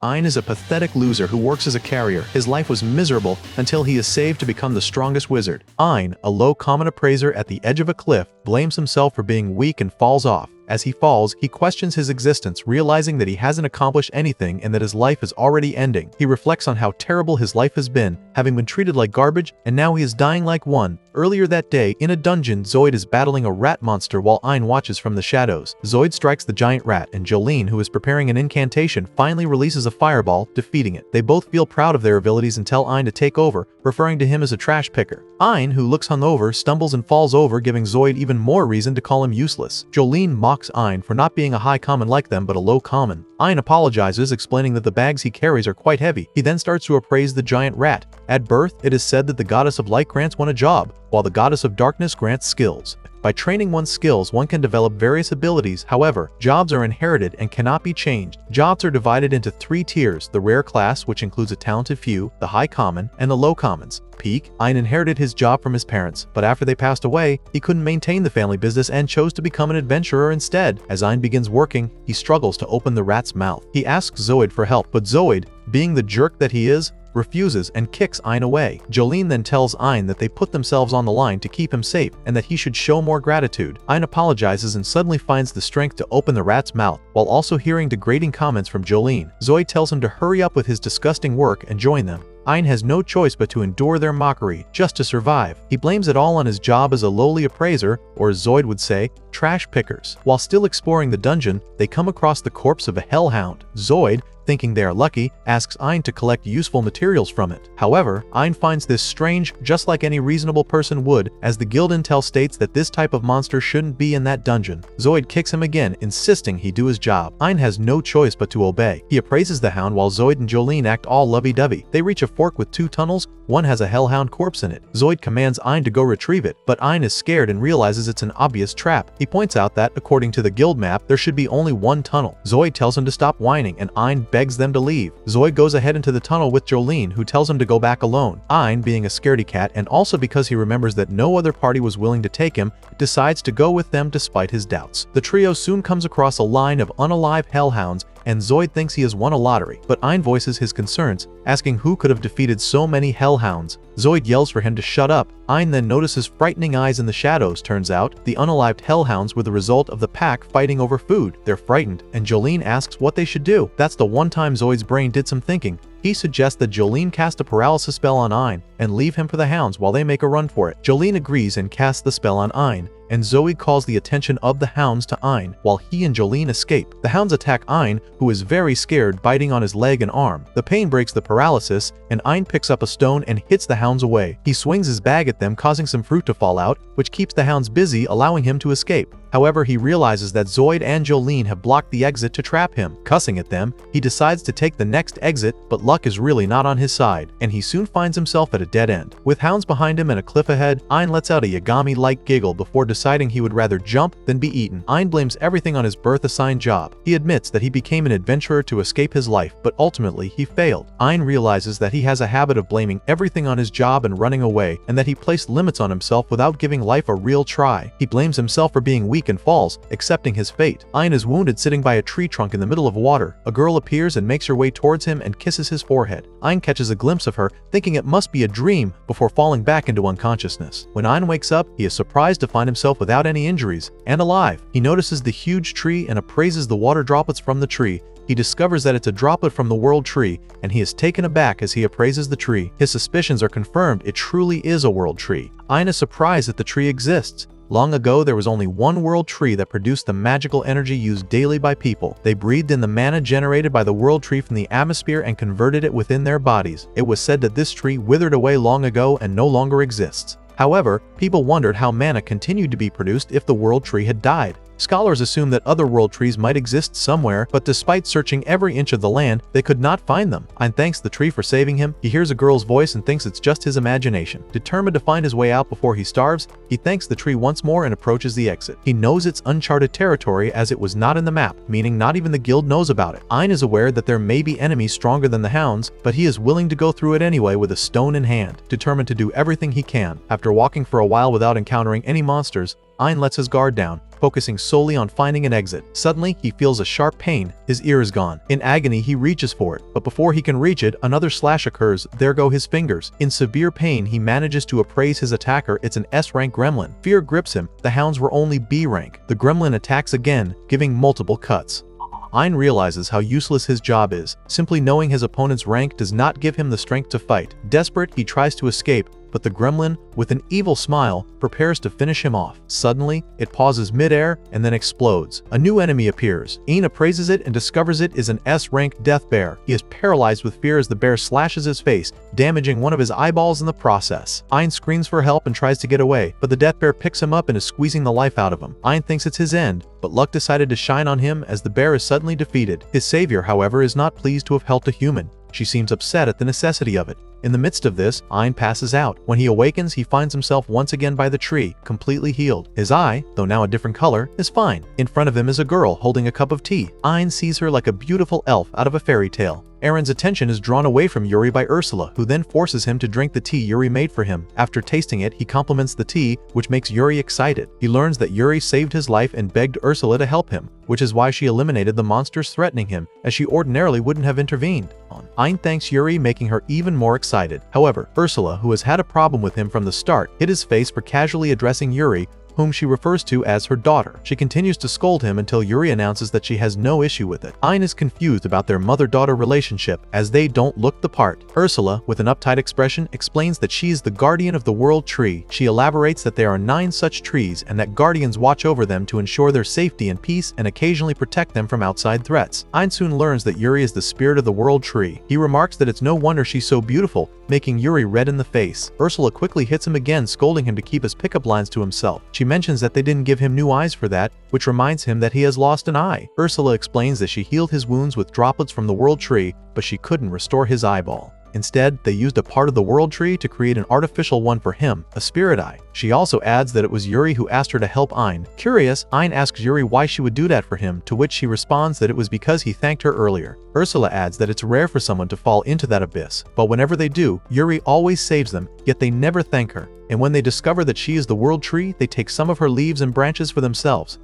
Ein is a pathetic loser who works as a carrier. His life was miserable until he is saved to become the strongest wizard. Ein, a low common appraiser at the edge of a cliff, blames himself for being weak and falls off. As he falls, he questions his existence, realizing that he hasn't accomplished anything and that his life is already ending. He reflects on how terrible his life has been, having been treated like garbage, and now he is dying like one. Earlier that day, in a dungeon, Zoid is battling a rat monster while Ein watches from the shadows. Zoid strikes the giant rat, and Jolene, who is preparing an incantation, finally releases a fireball, defeating it. They both feel proud of their abilities and tell Ein to take over, referring to him as a trash picker. Ein, who looks hungover, stumbles and falls over, giving Zoid even more reason to call him useless. Jolene mocks Ein for not being a high common like them but a low common. Ein apologizes, explaining that the bags he carries are quite heavy. He then starts to appraise the giant rat. At birth, it is said that the goddess of light grants one a job, while the goddess of darkness grants skills. By training one's skills, one can develop various abilities. However, jobs are inherited and cannot be changed. Jobs are divided into 3 tiers: the rare class, which includes a talented few, the high common, and the low commons. Peak, Ein inherited his job from his parents, but after they passed away, he couldn't maintain the family business and chose to become an adventurer instead. As Ein begins working, he struggles to open the rat's mouth. He asks Zoid for help, but Zoid, being the jerk that he is, refuses and kicks Ein away. Jolene then tells Ein that they put themselves on the line to keep him safe and that he should show more gratitude. Ein apologizes and suddenly finds the strength to open the rat's mouth, while also hearing degrading comments from Jolene. Zoid tells him to hurry up with his disgusting work and join them. Ein has no choice but to endure their mockery, just to survive. He blames it all on his job as a lowly appraiser, or as Zoid would say, trash pickers. While still exploring the dungeon, they come across the corpse of a hellhound. Zoid, thinking they are lucky, asks Ein to collect useful materials from it. However, Ein finds this strange, just like any reasonable person would, as the guild intel states that this type of monster shouldn't be in that dungeon. Zoid kicks him again, insisting he do his job. Ein has no choice but to obey. He appraises the hound while Zoid and Jolene act all lovey-dovey. They reach a fork with 2 tunnels, one has a hellhound corpse in it. Zoid commands Ein to go retrieve it, but Ein is scared and realizes it's an obvious trap. He points out that, according to the guild map, there should be only 1 tunnel. Zoid tells him to stop whining, and Ein begs them to leave. Zoid goes ahead into the tunnel with Jolene, who tells him to go back alone. Ein, being a scaredy cat and also because he remembers that no other party was willing to take him, decides to go with them despite his doubts. The trio soon comes across a line of unalive hellhounds, and Zoid thinks he has won a lottery, but Ein voices his concerns, asking who could have defeated so many hellhounds. Zoid yells for him to shut up. Ein then notices frightening eyes in the shadows. Turns out, the unalived hellhounds were the result of the pack fighting over food. They're frightened, and Jolene asks what they should do. That's the one time Zoid's brain did some thinking. He suggests that Jolene cast a paralysis spell on Ein and leave him for the hounds while they make a run for it. Jolene agrees and casts the spell on Ein, and Zoid calls the attention of the hounds to Ein while he and Jolene escape. The hounds attack Ein, who is very scared, biting on his leg and arm. The pain breaks the paralysis, and Ein picks up a stone and hits the hounds away. He swings his bag at them, causing some fruit to fall out, which keeps the hounds busy, allowing him to escape. However, he realizes that Zoid and Jolene have blocked the exit to trap him. Cussing at them, he decides to take the next exit, but luck is really not on his side, and he soon finds himself at a dead end. With hounds behind him and a cliff ahead, Ein lets out a Yagami-like giggle before deciding he would rather jump than be eaten. Ein blames everything on his birth-assigned job. He admits that he became an adventurer to escape his life, but ultimately he failed. Ein realizes that he has a habit of blaming everything on his job and running away, and that he placed limits on himself without giving life a real try. He blames himself for being weak and falls, accepting his fate. Ein is wounded sitting by a tree trunk in the middle of water. A girl appears and makes her way towards him and kisses his forehead. Ein catches a glimpse of her, thinking it must be a dream, before falling back into unconsciousness. When Ein wakes up, he is surprised to find himself without any injuries, and alive. He notices the huge tree and appraises the water droplets from the tree. He discovers that it's a droplet from the world tree, and he is taken aback as he appraises the tree. His suspicions are confirmed. It truly is a world tree. Ein is surprised that the tree exists. Long ago, there was only one world tree that produced the magical energy used daily by people. They breathed in the mana generated by the world tree from the atmosphere and converted it within their bodies. It was said that this tree withered away long ago and no longer exists. However, people wondered how mana continued to be produced if the world tree had died. Scholars assume that other world trees might exist somewhere, but despite searching every inch of the land, they could not find them. Ein thanks the tree for saving him. He hears a girl's voice and thinks it's just his imagination. Determined to find his way out before he starves, he thanks the tree once more and approaches the exit. He knows it's uncharted territory as it was not in the map, meaning not even the guild knows about it. Ein is aware that there may be enemies stronger than the hounds, but he is willing to go through it anyway with a stone in hand, determined to do everything he can. After walking for a while without encountering any monsters, Ein lets his guard down, focusing solely on finding an exit. Suddenly, he feels a sharp pain. His ear is gone. In agony, he reaches for it, but before he can reach it, another slash occurs. There go his fingers. In severe pain, he manages to appraise his attacker. It's an S-rank gremlin. Fear grips him. The hounds were only B rank. The gremlin attacks again, giving multiple cuts. Ein realizes how useless his job is. Simply knowing his opponent's rank does not give him the strength to fight. Desperate, he tries to escape, but the gremlin, with an evil smile, prepares to finish him off. Suddenly, it pauses mid-air and then explodes. A new enemy appears. Ein appraises it and discovers it is an S-rank death bear. He is paralyzed with fear as the bear slashes his face, damaging one of his eyeballs in the process. Ein screams for help and tries to get away, but the death bear picks him up and is squeezing the life out of him. Ein thinks it's his end, but luck decided to shine on him as the bear is suddenly defeated. His savior, however, is not pleased to have helped a human. She seems upset at the necessity of it. In the midst of this, Ein passes out. When he awakens, he finds himself once again by the tree, completely healed. His eye, though now a different color, is fine. In front of him is a girl holding a cup of tea. Ein sees her like a beautiful elf out of a fairy tale. Aaron's attention is drawn away from Yuri by Ursula, who then forces him to drink the tea Yuri made for him. After tasting it, he compliments the tea, which makes Yuri excited. He learns that Yuri saved his life and begged Ursula to help him, which is why she eliminated the monsters threatening him, as she ordinarily wouldn't have intervened. Ein thanks Yuri, making her even more excited. However, Ursula, who has had a problem with him from the start, hit his face for casually addressing Yuri, whom she refers to as her daughter. She continues to scold him until Yuri announces that she has no issue with it. Ein is confused about their mother-daughter relationship, as they don't look the part. Ursula, with an uptight expression, explains that she is the guardian of the world tree. She elaborates that there are 9 such trees and that guardians watch over them to ensure their safety and peace and occasionally protect them from outside threats. Ein soon learns that Yuri is the spirit of the world tree. He remarks that it's no wonder she's so beautiful, making Yuri red in the face. Ursula quickly hits him again, scolding him to keep his pickup lines to himself. She mentions that they didn't give him new eyes for that, which reminds him that he has lost an eye. Ursula explains that she healed his wounds with droplets from the world tree, but she couldn't restore his eyeball. Instead, they used a part of the world tree to create an artificial one for him, a spirit eye. She also adds that it was Yuri who asked her to help Ein. Curious, Ein asks Yuri why she would do that for him, to which she responds that it was because he thanked her earlier. Ursula adds that it's rare for someone to fall into that abyss, but whenever they do, Yuri always saves them, yet they never thank her. And when they discover that she is the world tree, they take some of her leaves and branches for themselves.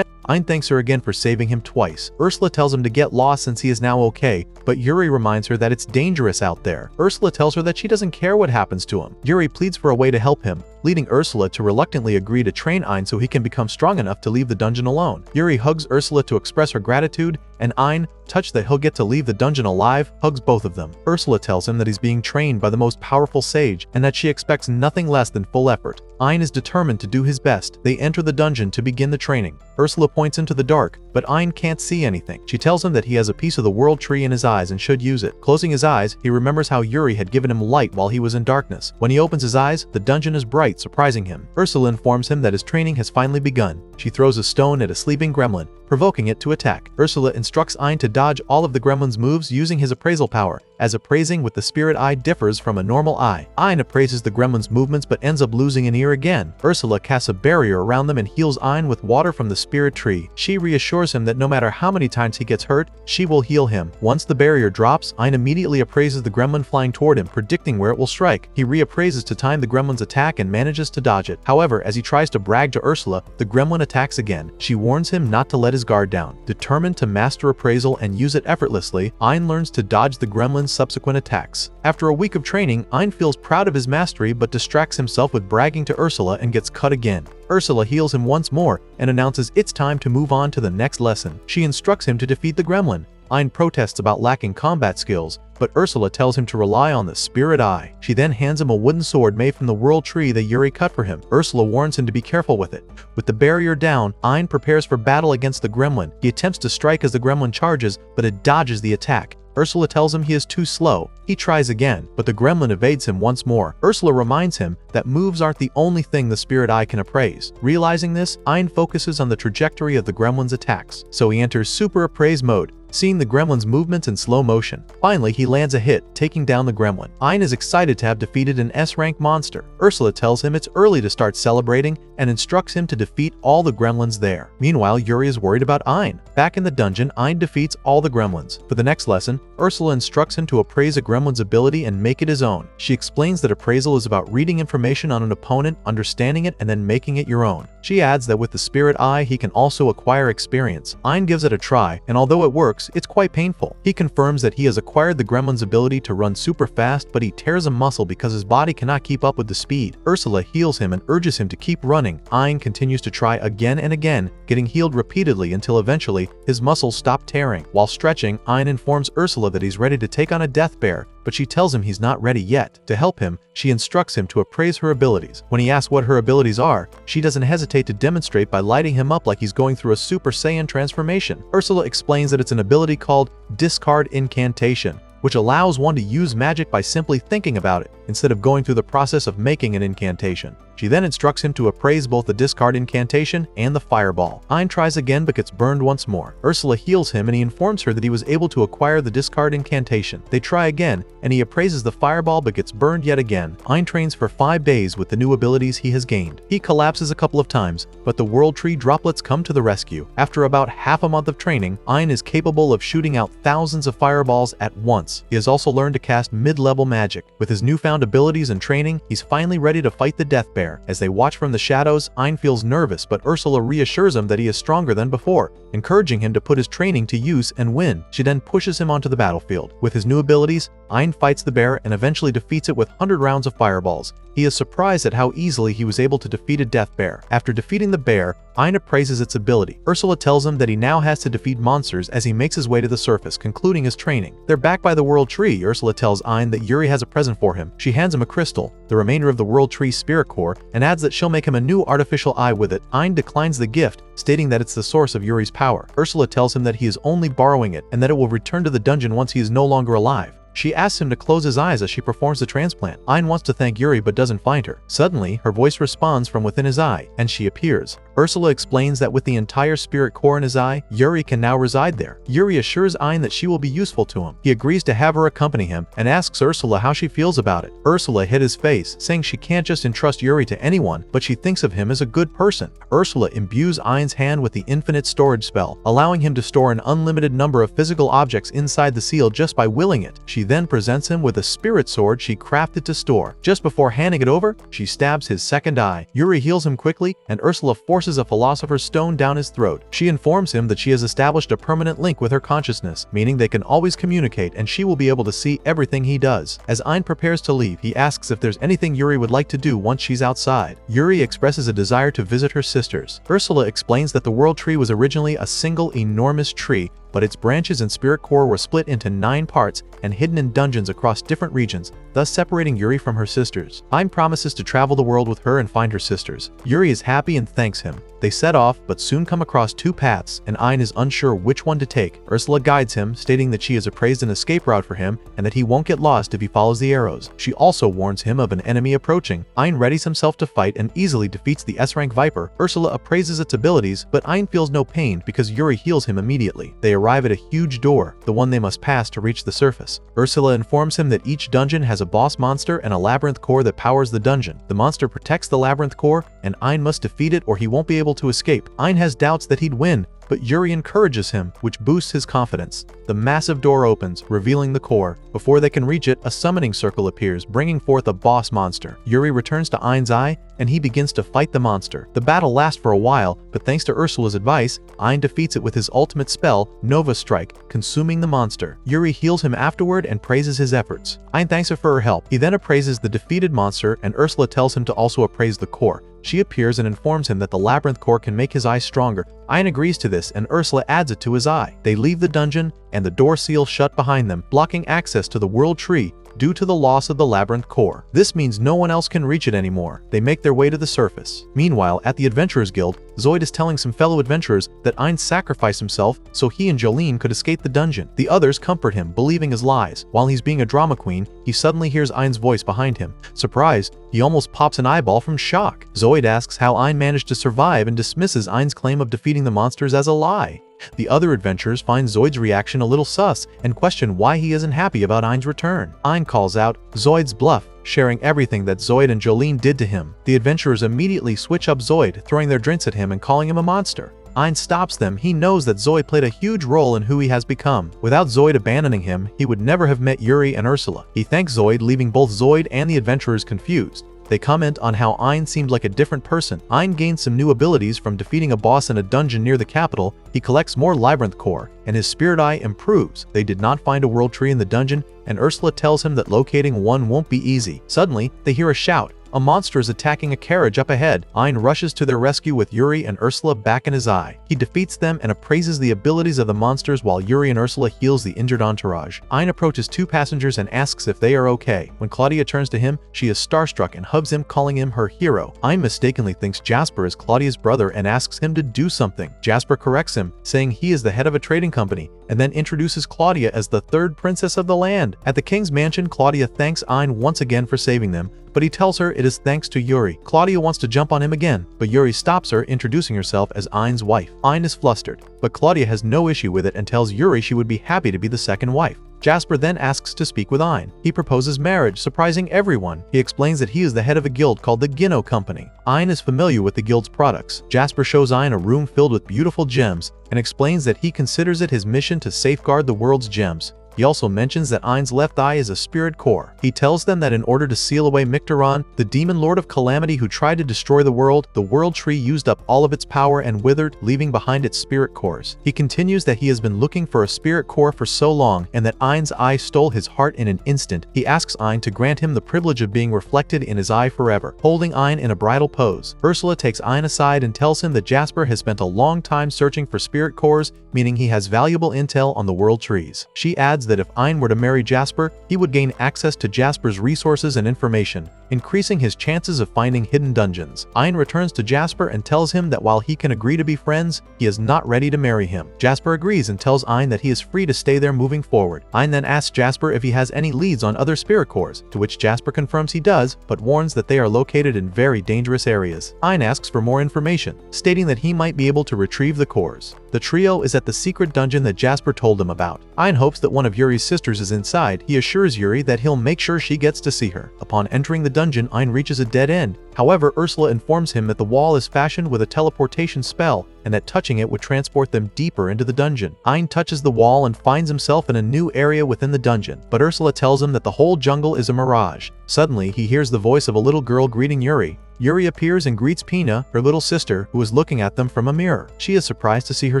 Ein thanks her again for saving him twice. Ursula tells him to get lost since he is now okay, but Yuri reminds her that it's dangerous out there. Ursula tells her that she doesn't care what happens to him. Yuri pleads for a way to help him, leading Ursula to reluctantly agree to train Ein so he can become strong enough to leave the dungeon alone. Yuri hugs Ursula to express her gratitude, and Ein, touched that he'll get to leave the dungeon alive, hugs both of them. Ursula tells him that he's being trained by the most powerful sage, and that she expects nothing less than full effort. Ein is determined to do his best. They enter the dungeon to begin the training. Ursula points into the dark, but Ein can't see anything. She tells him that he has a piece of the world tree in his eyes and should use it. Closing his eyes, he remembers how Yuri had given him light while he was in darkness. When he opens his eyes, the dungeon is bright, surprising him. Ursula informs him that his training has finally begun. She throws a stone at a sleeping gremlin, provoking it to attack. Ursula instructs Ein to dodge all of the gremlin's moves using his appraisal power, as appraising with the spirit eye differs from a normal eye. Ein appraises the gremlin's movements but ends up losing an ear again. Ursula casts a barrier around them and heals Ein with water from the spirit tree. She reassures him that no matter how many times he gets hurt, she will heal him. Once the barrier drops, Ein immediately appraises the gremlin flying toward him, predicting where it will strike. He reappraises to time the gremlin's attack and manages to dodge it. However, as he tries to brag to Ursula, the gremlin attacks again. She warns him not to let his guard down. Determined to master appraisal and use it effortlessly, Ein learns to dodge the gremlin's subsequent attacks. After a week of training, Ein feels proud of his mastery but distracts himself with bragging to Ursula and gets cut again. Ursula heals him once more and announces it's time to move on to the next lesson. She instructs him to defeat the gremlin. Ein protests about lacking combat skills, but Ursula tells him to rely on the spirit eye. She then hands him a wooden sword made from the world tree that Yuri cut for him. Ursula warns him to be careful with it. With the barrier down, Ein prepares for battle against the gremlin. He attempts to strike as the gremlin charges, but it dodges the attack. Ursula tells him he is too slow. He tries again, but the gremlin evades him once more. Ursula reminds him that moves aren't the only thing the spirit eye can appraise. Realizing this, Ein focuses on the trajectory of the gremlin's attacks, so he enters super appraise mode, seeing the gremlin's movements in slow motion. Finally, he lands a hit, taking down the gremlin. Ein is excited to have defeated an S-rank monster. Ursula tells him it's early to start celebrating and instructs him to defeat all the gremlins there. Meanwhile, Yuri is worried about Ein. Back in the dungeon, Ein defeats all the gremlins. For the next lesson, Ursula instructs him to appraise a gremlin's ability and make it his own. She explains that appraisal is about reading information on an opponent, understanding it, and then making it your own. She adds that with the spirit eye, he can also acquire experience. Ein gives it a try, and although it works, it's quite painful. He confirms that he has acquired the gremlin's ability to run super fast, but he tears a muscle because his body cannot keep up with the speed. Ursula heals him and urges him to keep running. Ein continues to try again and again, getting healed repeatedly until eventually his muscles stop tearing. While stretching, Ein informs Ursula that he's ready to take on a death bear, but she tells him he's not ready yet. To help him, she instructs him to appraise her abilities. When he asks what her abilities are, she doesn't hesitate to demonstrate by lighting him up like he's going through a Super Saiyan transformation. Ursula explains that it's an ability called Discard Incantation, which allows one to use magic by simply thinking about it, instead of going through the process of making an incantation. She then instructs him to appraise both the discard incantation and the fireball. Ein tries again but gets burned once more. Ursula heals him and he informs her that he was able to acquire the discard incantation. They try again and he appraises the fireball but gets burned yet again. Ein trains for 5 days with the new abilities he has gained. He collapses a couple of times, but the world tree droplets come to the rescue. After about half a month of training, Ein is capable of shooting out thousands of fireballs at once. He has also learned to cast mid-level magic. With his newfound abilities and training, he's finally ready to fight the death bear. As they watch from the shadows, Ein feels nervous, but Ursula reassures him that he is stronger than before, encouraging him to put his training to use and win. She then pushes him onto the battlefield. With his new abilities, Ein fights the bear and eventually defeats it with 100 rounds of fireballs. He is surprised at how easily he was able to defeat a death bear. After defeating the bear, Ein appraises its ability. Ursula tells him that he now has to defeat monsters as he makes his way to the surface, concluding his training. They're back by the world tree. Ursula tells Ein that Yuri has a present for him. She hands him a crystal, the remainder of the world tree's spirit core, and adds that she'll make him a new artificial eye with it. Ein declines the gift, stating that it's the source of Yuri's power. Ursula tells him that he is only borrowing it and that it will return to the dungeon once he is no longer alive. She asks him to close his eyes as she performs the transplant. Ein wants to thank Yuri but doesn't find her. Suddenly, her voice responds from within his eye, and she appears. Ursula explains that with the entire spirit core in his eye, Yuri can now reside there. Yuri assures Ein that she will be useful to him. He agrees to have her accompany him and asks Ursula how she feels about it. Ursula hid his face, saying she can't just entrust Yuri to anyone, but she thinks of him as a good person. Ursula imbues Ein's hand with the infinite storage spell, allowing him to store an unlimited number of physical objects inside the seal just by willing it. She then presents him with a spirit sword she crafted to store. Just before handing it over, she stabs his second eye. Yuri heals him quickly, and Ursula forces a philosopher's stone down his throat. She informs him that she has established a permanent link with her consciousness, meaning they can always communicate and she will be able to see everything he does. As Ein prepares to leave, he asks if there's anything Yuri would like to do once she's outside. Yuri expresses a desire to visit her sisters. Ursula explains that the world tree was originally a single enormous tree, but its branches and spirit core were split into 9 parts and hidden in dungeons across different regions, thus separating Yuri from her sisters. Ein promises to travel the world with her and find her sisters. Yuri is happy and thanks him. They set off, but soon come across 2 paths, and Ein is unsure which one to take. Ursula guides him, stating that she has appraised an escape route for him and that he won't get lost if he follows the arrows. She also warns him of an enemy approaching. Ein readies himself to fight and easily defeats the S-rank Viper. Ursula appraises its abilities, but Ein feels no pain because Yuri heals him immediately. They arrive at a huge door, the one they must pass to reach the surface. Ursula informs him that each dungeon has a boss monster and a labyrinth core that powers the dungeon. The monster protects the labyrinth core, and Ein must defeat it or he won't be able to escape. Ein has doubts that he'd win, but Yuri encourages him, which boosts his confidence. The massive door opens, revealing the core. Before they can reach it, a summoning circle appears, bringing forth a boss monster. Yuri returns to Ein's eye, and he begins to fight the monster. The battle lasts for a while, but thanks to Ursula's advice, Ein defeats it with his ultimate spell, Nova Strike, consuming the monster. Yuri heals him afterward and praises his efforts. Ein thanks her for her help. He then appraises the defeated monster, and Ursula tells him to also appraise the core. She appears and informs him that the labyrinth core can make his eyes stronger. Ein agrees to this, and Ursula adds it to his eye. They leave the dungeon, and the door seals shut behind them, blocking access to the world tree due to the loss of the labyrinth core. This means no one else can reach it anymore. They make their way to the surface. Meanwhile, at the Adventurers Guild, Zoid is telling some fellow adventurers that Ein sacrificed himself so he and Jolene could escape the dungeon. The others comfort him, believing his lies. While he's being a drama queen, he suddenly hears Ein's voice behind him. Surprised, he almost pops an eyeball from shock. Zoid asks how Ein managed to survive and dismisses Ein's claim of defeating the monsters as a lie. The other adventurers find Zoid's reaction a little sus and question why he isn't happy about Ein's return. Ein calls out Zoid's bluff, sharing everything that Zoid and Jolene did to him. The adventurers immediately switch up Zoid, throwing their drinks at him and calling him a monster. Ein stops them. He knows that Zoid played a huge role in who he has become. Without Zoid abandoning him, he would never have met Yuri and Ursula. He thanks Zoid, leaving both Zoid and the adventurers confused. They comment on how Ein seemed like a different person. Ein gains some new abilities from defeating a boss in a dungeon near the capital. He collects more labyrinth core, and his spirit eye improves. They did not find a world tree in the dungeon, and Ursula tells him that locating one won't be easy. Suddenly, they hear a shout. A monster is attacking a carriage up ahead. Ein rushes to their rescue with Yuri and Ursula back in his eye. He defeats them and appraises the abilities of the monsters while Yuri and Ursula heals the injured entourage. Ein approaches two passengers and asks if they are okay. When Claudia turns to him, she is starstruck and hugs him, calling him her hero. Ein mistakenly thinks Jasper is Claudia's brother and asks him to do something. Jasper corrects him, saying he is the head of a trading company, and then introduces Claudia as the third princess of the land. At the king's mansion, Claudia thanks Ein once again for saving them, but he tells her it is thanks to Yuri. Claudia wants to jump on him again, but Yuri stops her, introducing herself as Ein's wife. Ein is flustered, but Claudia has no issue with it and tells Yuri she would be happy to be the second wife. Jasper then asks to speak with Ein. He proposes marriage, surprising everyone. He explains that he is the head of a guild called the Ginno Company. Ein is familiar with the guild's products. Jasper shows Ein a room filled with beautiful gems and explains that he considers it his mission to safeguard the world's gems. He also mentions that Ein's left eye is a spirit core. He tells them that in order to seal away Micteron, the demon lord of calamity who tried to destroy the world tree used up all of its power and withered, leaving behind its spirit cores. He continues that he has been looking for a spirit core for so long and that Ein's eye stole his heart in an instant. He asks Ein to grant him the privilege of being reflected in his eye forever, holding Ein in a bridal pose. Ursula takes Ein aside and tells him that Jasper has spent a long time searching for spirit cores, meaning he has valuable intel on the world trees. She adds that if Ein were to marry Jasper, he would gain access to Jasper's resources and information, increasing his chances of finding hidden dungeons. Ein returns to Jasper and tells him that while he can agree to be friends, he is not ready to marry him. Jasper agrees and tells Ein that he is free to stay there moving forward. Ein then asks Jasper if he has any leads on other spirit cores, to which Jasper confirms he does, but warns that they are located in very dangerous areas. Ein asks for more information, stating that he might be able to retrieve the cores. The trio is at the secret dungeon that Jasper told them about. Ein hopes that one of Yuri's sisters is inside. He assures Yuri that he'll make sure she gets to see her. Upon entering the dungeon, Ein reaches a dead end. However, Ursula informs him that the wall is fashioned with a teleportation spell and that touching it would transport them deeper into the dungeon. Ein touches the wall and finds himself in a new area within the dungeon, but Ursula tells him that the whole jungle is a mirage. Suddenly, he hears the voice of a little girl greeting Yuri. Yuri appears and greets Pina, her little sister, who is looking at them from a mirror. She is surprised to see her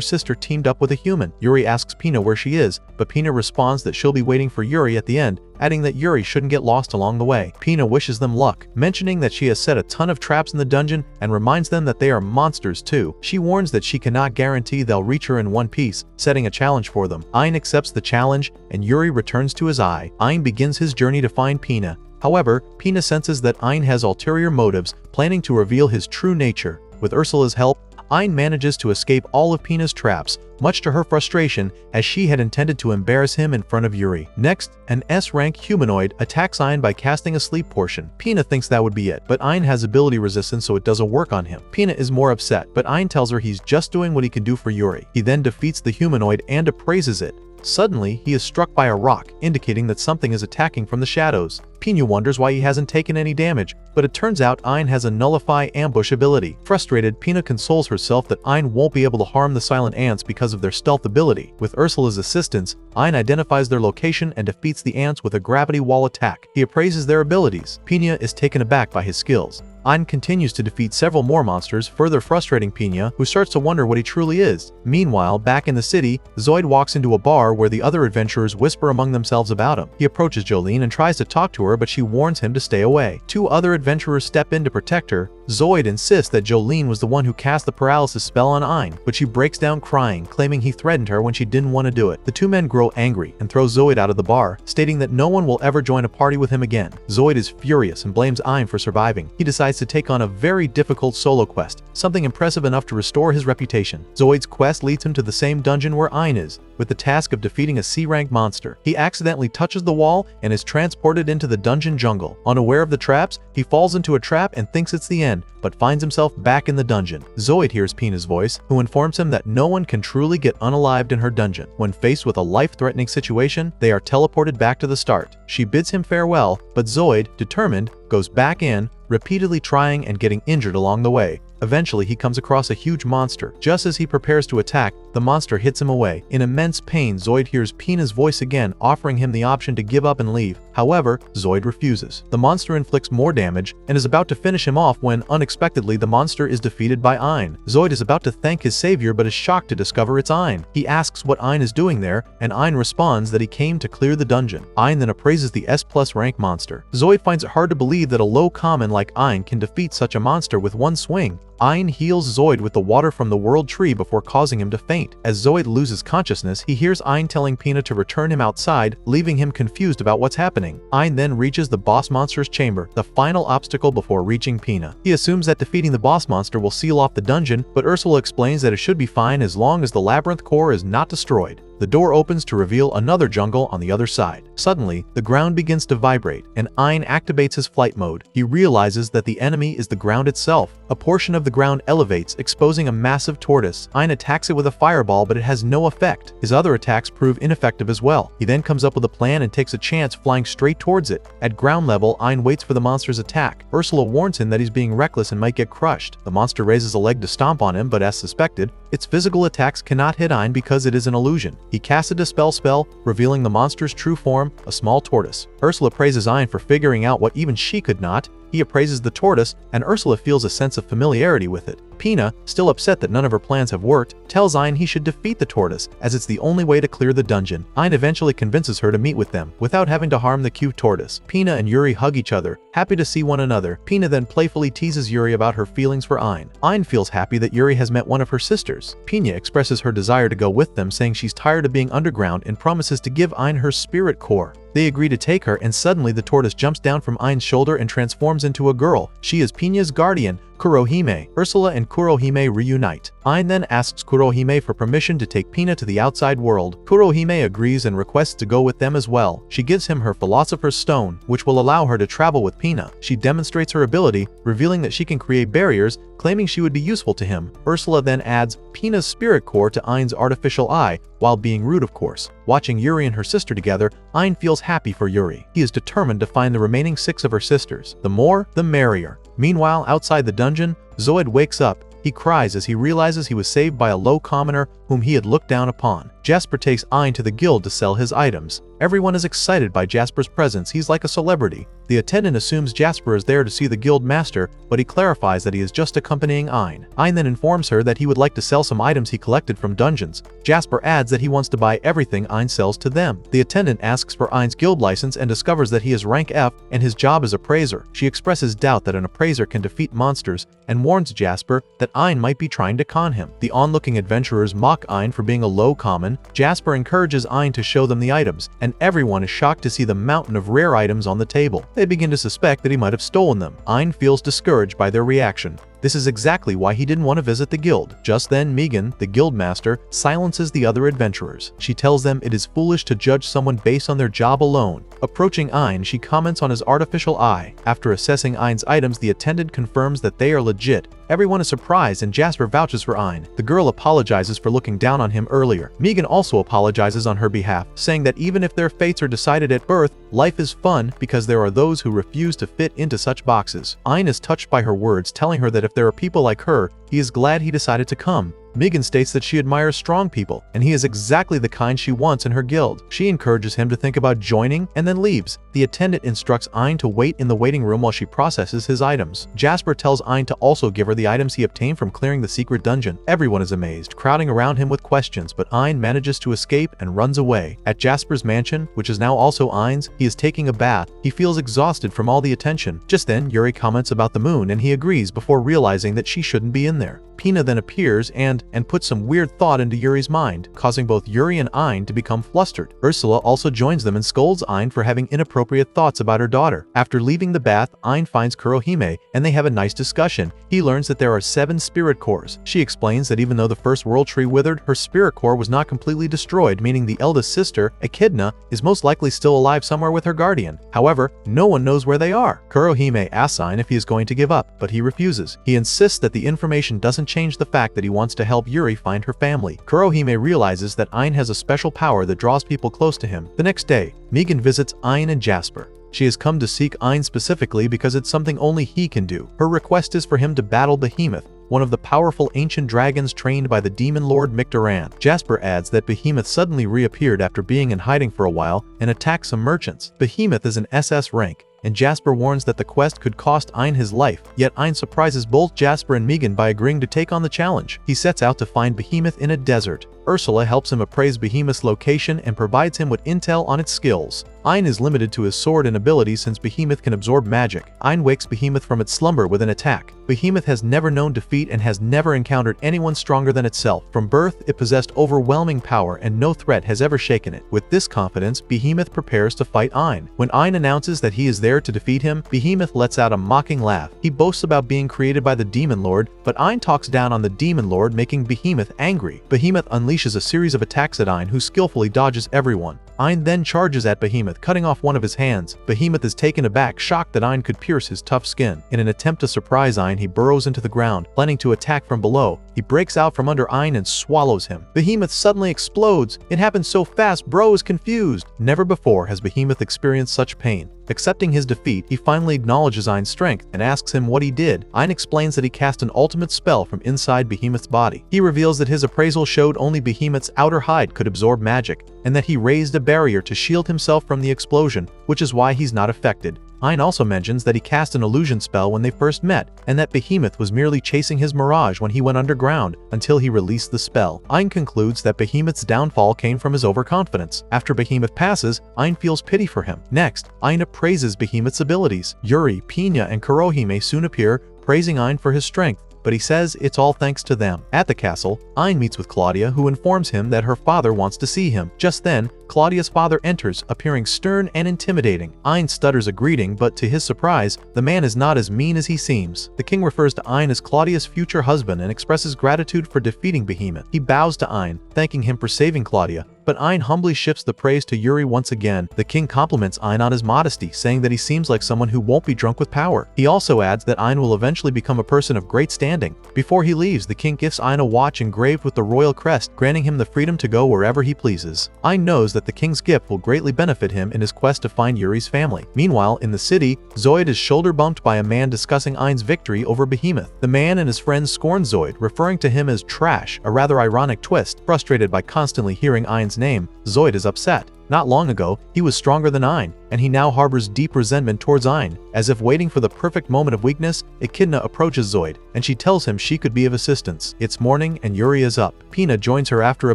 sister teamed up with a human. Yuri asks Pina where she is, but Pina responds that she'll be waiting for Yuri at the end, adding that Yuri shouldn't get lost along the way. Pina wishes them luck, mentioning that she has set a ton of traps in the dungeon and reminds them that they are monsters too. She warns that she cannot guarantee they'll reach her in one piece, setting a challenge for them. Ein accepts the challenge and Yuri returns to his eye. Ein begins his journey to find Pina. However, Pina senses that Ein has ulterior motives, planning to reveal his true nature. With Ursula's help, Ein manages to escape all of Pina's traps, much to her frustration, as she had intended to embarrass him in front of Yuri. Next, an S-rank humanoid attacks Ein by casting a sleep potion. Pina thinks that would be it, but Ein has ability resistance so it doesn't work on him. Pina is more upset, but Ein tells her he's just doing what he can do for Yuri. He then defeats the humanoid and appraises it. Suddenly, he is struck by a rock, indicating that something is attacking from the shadows. Pina wonders why he hasn't taken any damage, but it turns out Ein has a nullify ambush ability. Frustrated, Pina consoles herself that Ein won't be able to harm the silent ants because of their stealth ability. With Ursula's assistance, Ein identifies their location and defeats the ants with a gravity wall attack. He appraises their abilities. Pina is taken aback by his skills. Ein continues to defeat several more monsters, further frustrating Pina, who starts to wonder what he truly is. Meanwhile, back in the city, Zoid walks into a bar where the other adventurers whisper among themselves about him. He approaches Jolene and tries to talk to her, but she warns him to stay away. Two other adventurers step in to protect her. Zoid insists that Jolene was the one who cast the paralysis spell on Ein, but she breaks down crying, claiming he threatened her when she didn't want to do it. The two men grow angry and throw Zoid out of the bar, stating that no one will ever join a party with him again. Zoid is furious and blames Ein for surviving. He decides to take on a very difficult solo quest, something impressive enough to restore his reputation. Zoid's quest leads him to the same dungeon where Ein is, with the task of defeating a C-rank monster. He accidentally touches the wall and is transported into the dungeon jungle. Unaware of the traps, he falls into a trap and thinks it's the end, but finds himself back in the dungeon. Zoid hears Pina's voice, who informs him that no one can truly get unalived in her dungeon. When faced with a life-threatening situation, they are teleported back to the start. She bids him farewell, but Zoid, determined, goes back in, repeatedly trying and getting injured along the way. Eventually, he comes across a huge monster. Just as he prepares to attack, the monster hits him away. In immense pain, Zoid hears Pina's voice again, offering him the option to give up and leave. However, Zoid refuses. The monster inflicts more damage and is about to finish him off when, unexpectedly, the monster is defeated by Ein. Zoid is about to thank his savior but is shocked to discover it's Ein. He asks what Ein is doing there, and Ein responds that he came to clear the dungeon. Ein then appraises the S+ rank monster. Zoid finds it hard to believe that a low common like Ein can defeat such a monster with one swing. Ein heals Zoid with the water from the world tree before causing him to faint. As Zoid loses consciousness, he hears Ein telling Pina to return him outside, leaving him confused about what's happening. Ein then reaches the boss monster's chamber, the final obstacle before reaching Pina. He assumes that defeating the boss monster will seal off the dungeon, but Ursula explains that it should be fine as long as the labyrinth core is not destroyed. The door opens to reveal another jungle on the other side. Suddenly, the ground begins to vibrate, and Ein activates his flight mode. He realizes that the enemy is the ground itself. A portion of the ground elevates, exposing a massive tortoise. Ein attacks it with a fireball, but it has no effect. His other attacks prove ineffective as well. He then comes up with a plan and takes a chance flying straight towards it. At ground level, Ein waits for the monster's attack. Ursula warns him that he's being reckless and might get crushed. The monster raises a leg to stomp on him, but as suspected, its physical attacks cannot hit Ein because it is an illusion. He casts a dispel spell, revealing the monster's true form, a small tortoise. Ursula praises Ein for figuring out what even she could not. He appraises the tortoise, and Ursula feels a sense of familiarity with it. Pina, still upset that none of her plans have worked, tells Ein he should defeat the tortoise, as it's the only way to clear the dungeon. Ein eventually convinces her to meet with them, without having to harm the cute tortoise. Pina and Yuri hug each other, happy to see one another. Pina then playfully teases Yuri about her feelings for Ein. Ein feels happy that Yuri has met one of her sisters. Pina expresses her desire to go with them, saying she's tired of being underground and promises to give Ein her spirit core. They agree to take her, and suddenly the tortoise jumps down from Ein's shoulder and transforms into a girl. She is Pina's guardian, Kurohime. Ursula and Kurohime reunite. Ein then asks Kurohime for permission to take Pina to the outside world. Kurohime agrees and requests to go with them as well. She gives him her Philosopher's Stone, which will allow her to travel with Pina. She demonstrates her ability, revealing that she can create barriers, claiming she would be useful to him. Ursula then adds Pina's spirit core to Ein's artificial eye, while being rude of course. Watching Yuri and her sister together, Ein feels happy for Yuri. He is determined to find the remaining 6 of her sisters. The more, the merrier. Meanwhile, outside the dungeon, Zoid wakes up. He cries as he realizes he was saved by a low commoner whom he had looked down upon. Jasper takes Ein to the guild to sell his items. Everyone is excited by Jasper's presence. He's like a celebrity. The attendant assumes Jasper is there to see the guild master, but he clarifies that he is just accompanying Ein. Ein then informs her that he would like to sell some items he collected from dungeons. Jasper adds that he wants to buy everything Ein sells to them. The attendant asks for Ein's guild license and discovers that he is rank F and his job is appraiser. She expresses doubt that an appraiser can defeat monsters and warns Jasper that Ein might be trying to con him. The onlooking adventurers mock Ein for being a low common. Jasper encourages Ein to show them the items, and everyone is shocked to see the mountain of rare items on the table. They begin to suspect that he might have stolen them. Ein feels discouraged by their reaction. This is exactly why he didn't want to visit the guild. Just then, Megan, the guild master, silences the other adventurers. She tells them it is foolish to judge someone based on their job alone. Approaching Ein, she comments on his artificial eye. After assessing Ein's items, the attendant confirms that they are legit. Everyone is surprised and Jasper vouches for Ein. The girl apologizes for looking down on him earlier. Megan also apologizes on her behalf, saying that even if their fates are decided at birth, life is fun because there are those who refuse to fit into such boxes. Ein is touched by her words, telling her that if there are people like her, he is glad he decided to come. Megan states that she admires strong people, and he is exactly the kind she wants in her guild. She encourages him to think about joining and then leaves. The attendant instructs Ein to wait in the waiting room while she processes his items. Jasper tells Ein to also give her the items he obtained from clearing the secret dungeon. Everyone is amazed, crowding around him with questions, but Ein manages to escape and runs away. At Jasper's mansion, which is now also Ein's, he is taking a bath. He feels exhausted from all the attention. Just then, Yuri comments about the moon and he agrees before realizing that she shouldn't be in there. Pina then appears and puts some weird thought into Yuri's mind, causing both Yuri and Ein to become flustered. Ursula also joins them and scolds Ein for having inappropriate thoughts about her daughter. After leaving the bath, Ein finds Kurohime and they have a nice discussion. He learns that there are 7 spirit cores. She explains that even though the first world tree withered, her spirit core was not completely destroyed, meaning the eldest sister, Echidna, is most likely still alive somewhere with her guardian. However, no one knows where they are. Kurohime asks Ein if he is going to give up, but he refuses. He insists that the information doesn't change the fact that he wants to help Yuri find her family. Kurohime realizes that Ein has a special power that draws people close to him. The next day, Megan visits Ein and Jasper. She has come to seek Ein specifically because it's something only he can do. Her request is for him to battle Behemoth, one of the powerful ancient dragons trained by the demon lord Micdoran. Jasper adds that Behemoth suddenly reappeared after being in hiding for a while and attacked some merchants. Behemoth is an SS rank, and Jasper warns that the quest could cost Ein his life, yet Ein surprises both Jasper and Megan by agreeing to take on the challenge. He sets out to find Behemoth in a desert. Ursula helps him appraise Behemoth's location and provides him with intel on its skills. Ein is limited to his sword and abilities since Behemoth can absorb magic. Ein wakes Behemoth from its slumber with an attack. Behemoth has never known defeat and has never encountered anyone stronger than itself. From birth, it possessed overwhelming power and no threat has ever shaken it. With this confidence, Behemoth prepares to fight Ein. When Ein announces that he is there to defeat him, Behemoth lets out a mocking laugh. He boasts about being created by the Demon Lord, but Ein talks down on the Demon Lord, making Behemoth angry. Behemoth unleashes a series of attacks at Ein, who skillfully dodges everyone. Ein then charges at Behemoth, cutting off one of his hands. Behemoth is taken aback, shocked that Ein could pierce his tough skin. In an attempt to surprise Ein, he burrows into the ground, planning to attack from below. He breaks out from under Ein and swallows him. Behemoth suddenly explodes. It happens so fast, Bro is confused. Never before has Behemoth experienced such pain. Accepting his defeat, he finally acknowledges Ein's strength and asks him what he did. Ein explains that he cast an ultimate spell from inside Behemoth's body. He reveals that his appraisal showed only Behemoth's outer hide could absorb magic, and that he raised a barrier to shield himself from the explosion, which is why he's not affected. Ein also mentions that he cast an illusion spell when they first met, and that Behemoth was merely chasing his mirage when he went underground until he released the spell. Ein concludes that Behemoth's downfall came from his overconfidence. After Behemoth passes, Ein feels pity for him. Next, Ein appraises Behemoth's abilities. Yuri, Pina, and Kurohime soon appear, praising Ein for his strength, but he says it's all thanks to them. At the castle, Ein meets with Claudia, who informs him that her father wants to see him. Just then, Claudia's father enters, appearing stern and intimidating. Ein stutters a greeting, but to his surprise, the man is not as mean as he seems. The king refers to Ein as Claudia's future husband and expresses gratitude for defeating Behemoth. He bows to Ein, thanking him for saving Claudia, but Ein humbly shifts the praise to Yuri once again. The king compliments Ein on his modesty, saying that he seems like someone who won't be drunk with power. He also adds that Ein will eventually become a person of great standing. Before he leaves, the king gifts Ein a watch engraved with the royal crest, granting him the freedom to go wherever he pleases. Ein knows that the king's gift will greatly benefit him in his quest to find Yuri's family. Meanwhile, in the city, Zoid is shoulder bumped by a man discussing Ein's victory over Behemoth. The man and his friends scorn Zoid, referring to him as trash, a rather ironic twist. Frustrated by constantly hearing Ein's name, Zoid is upset. Not long ago, he was stronger than Ein, and he now harbors deep resentment towards Ein. As if waiting for the perfect moment of weakness, Echidna approaches Zoid, and she tells him she could be of assistance. It's morning and Yuri is up. Pina joins her after a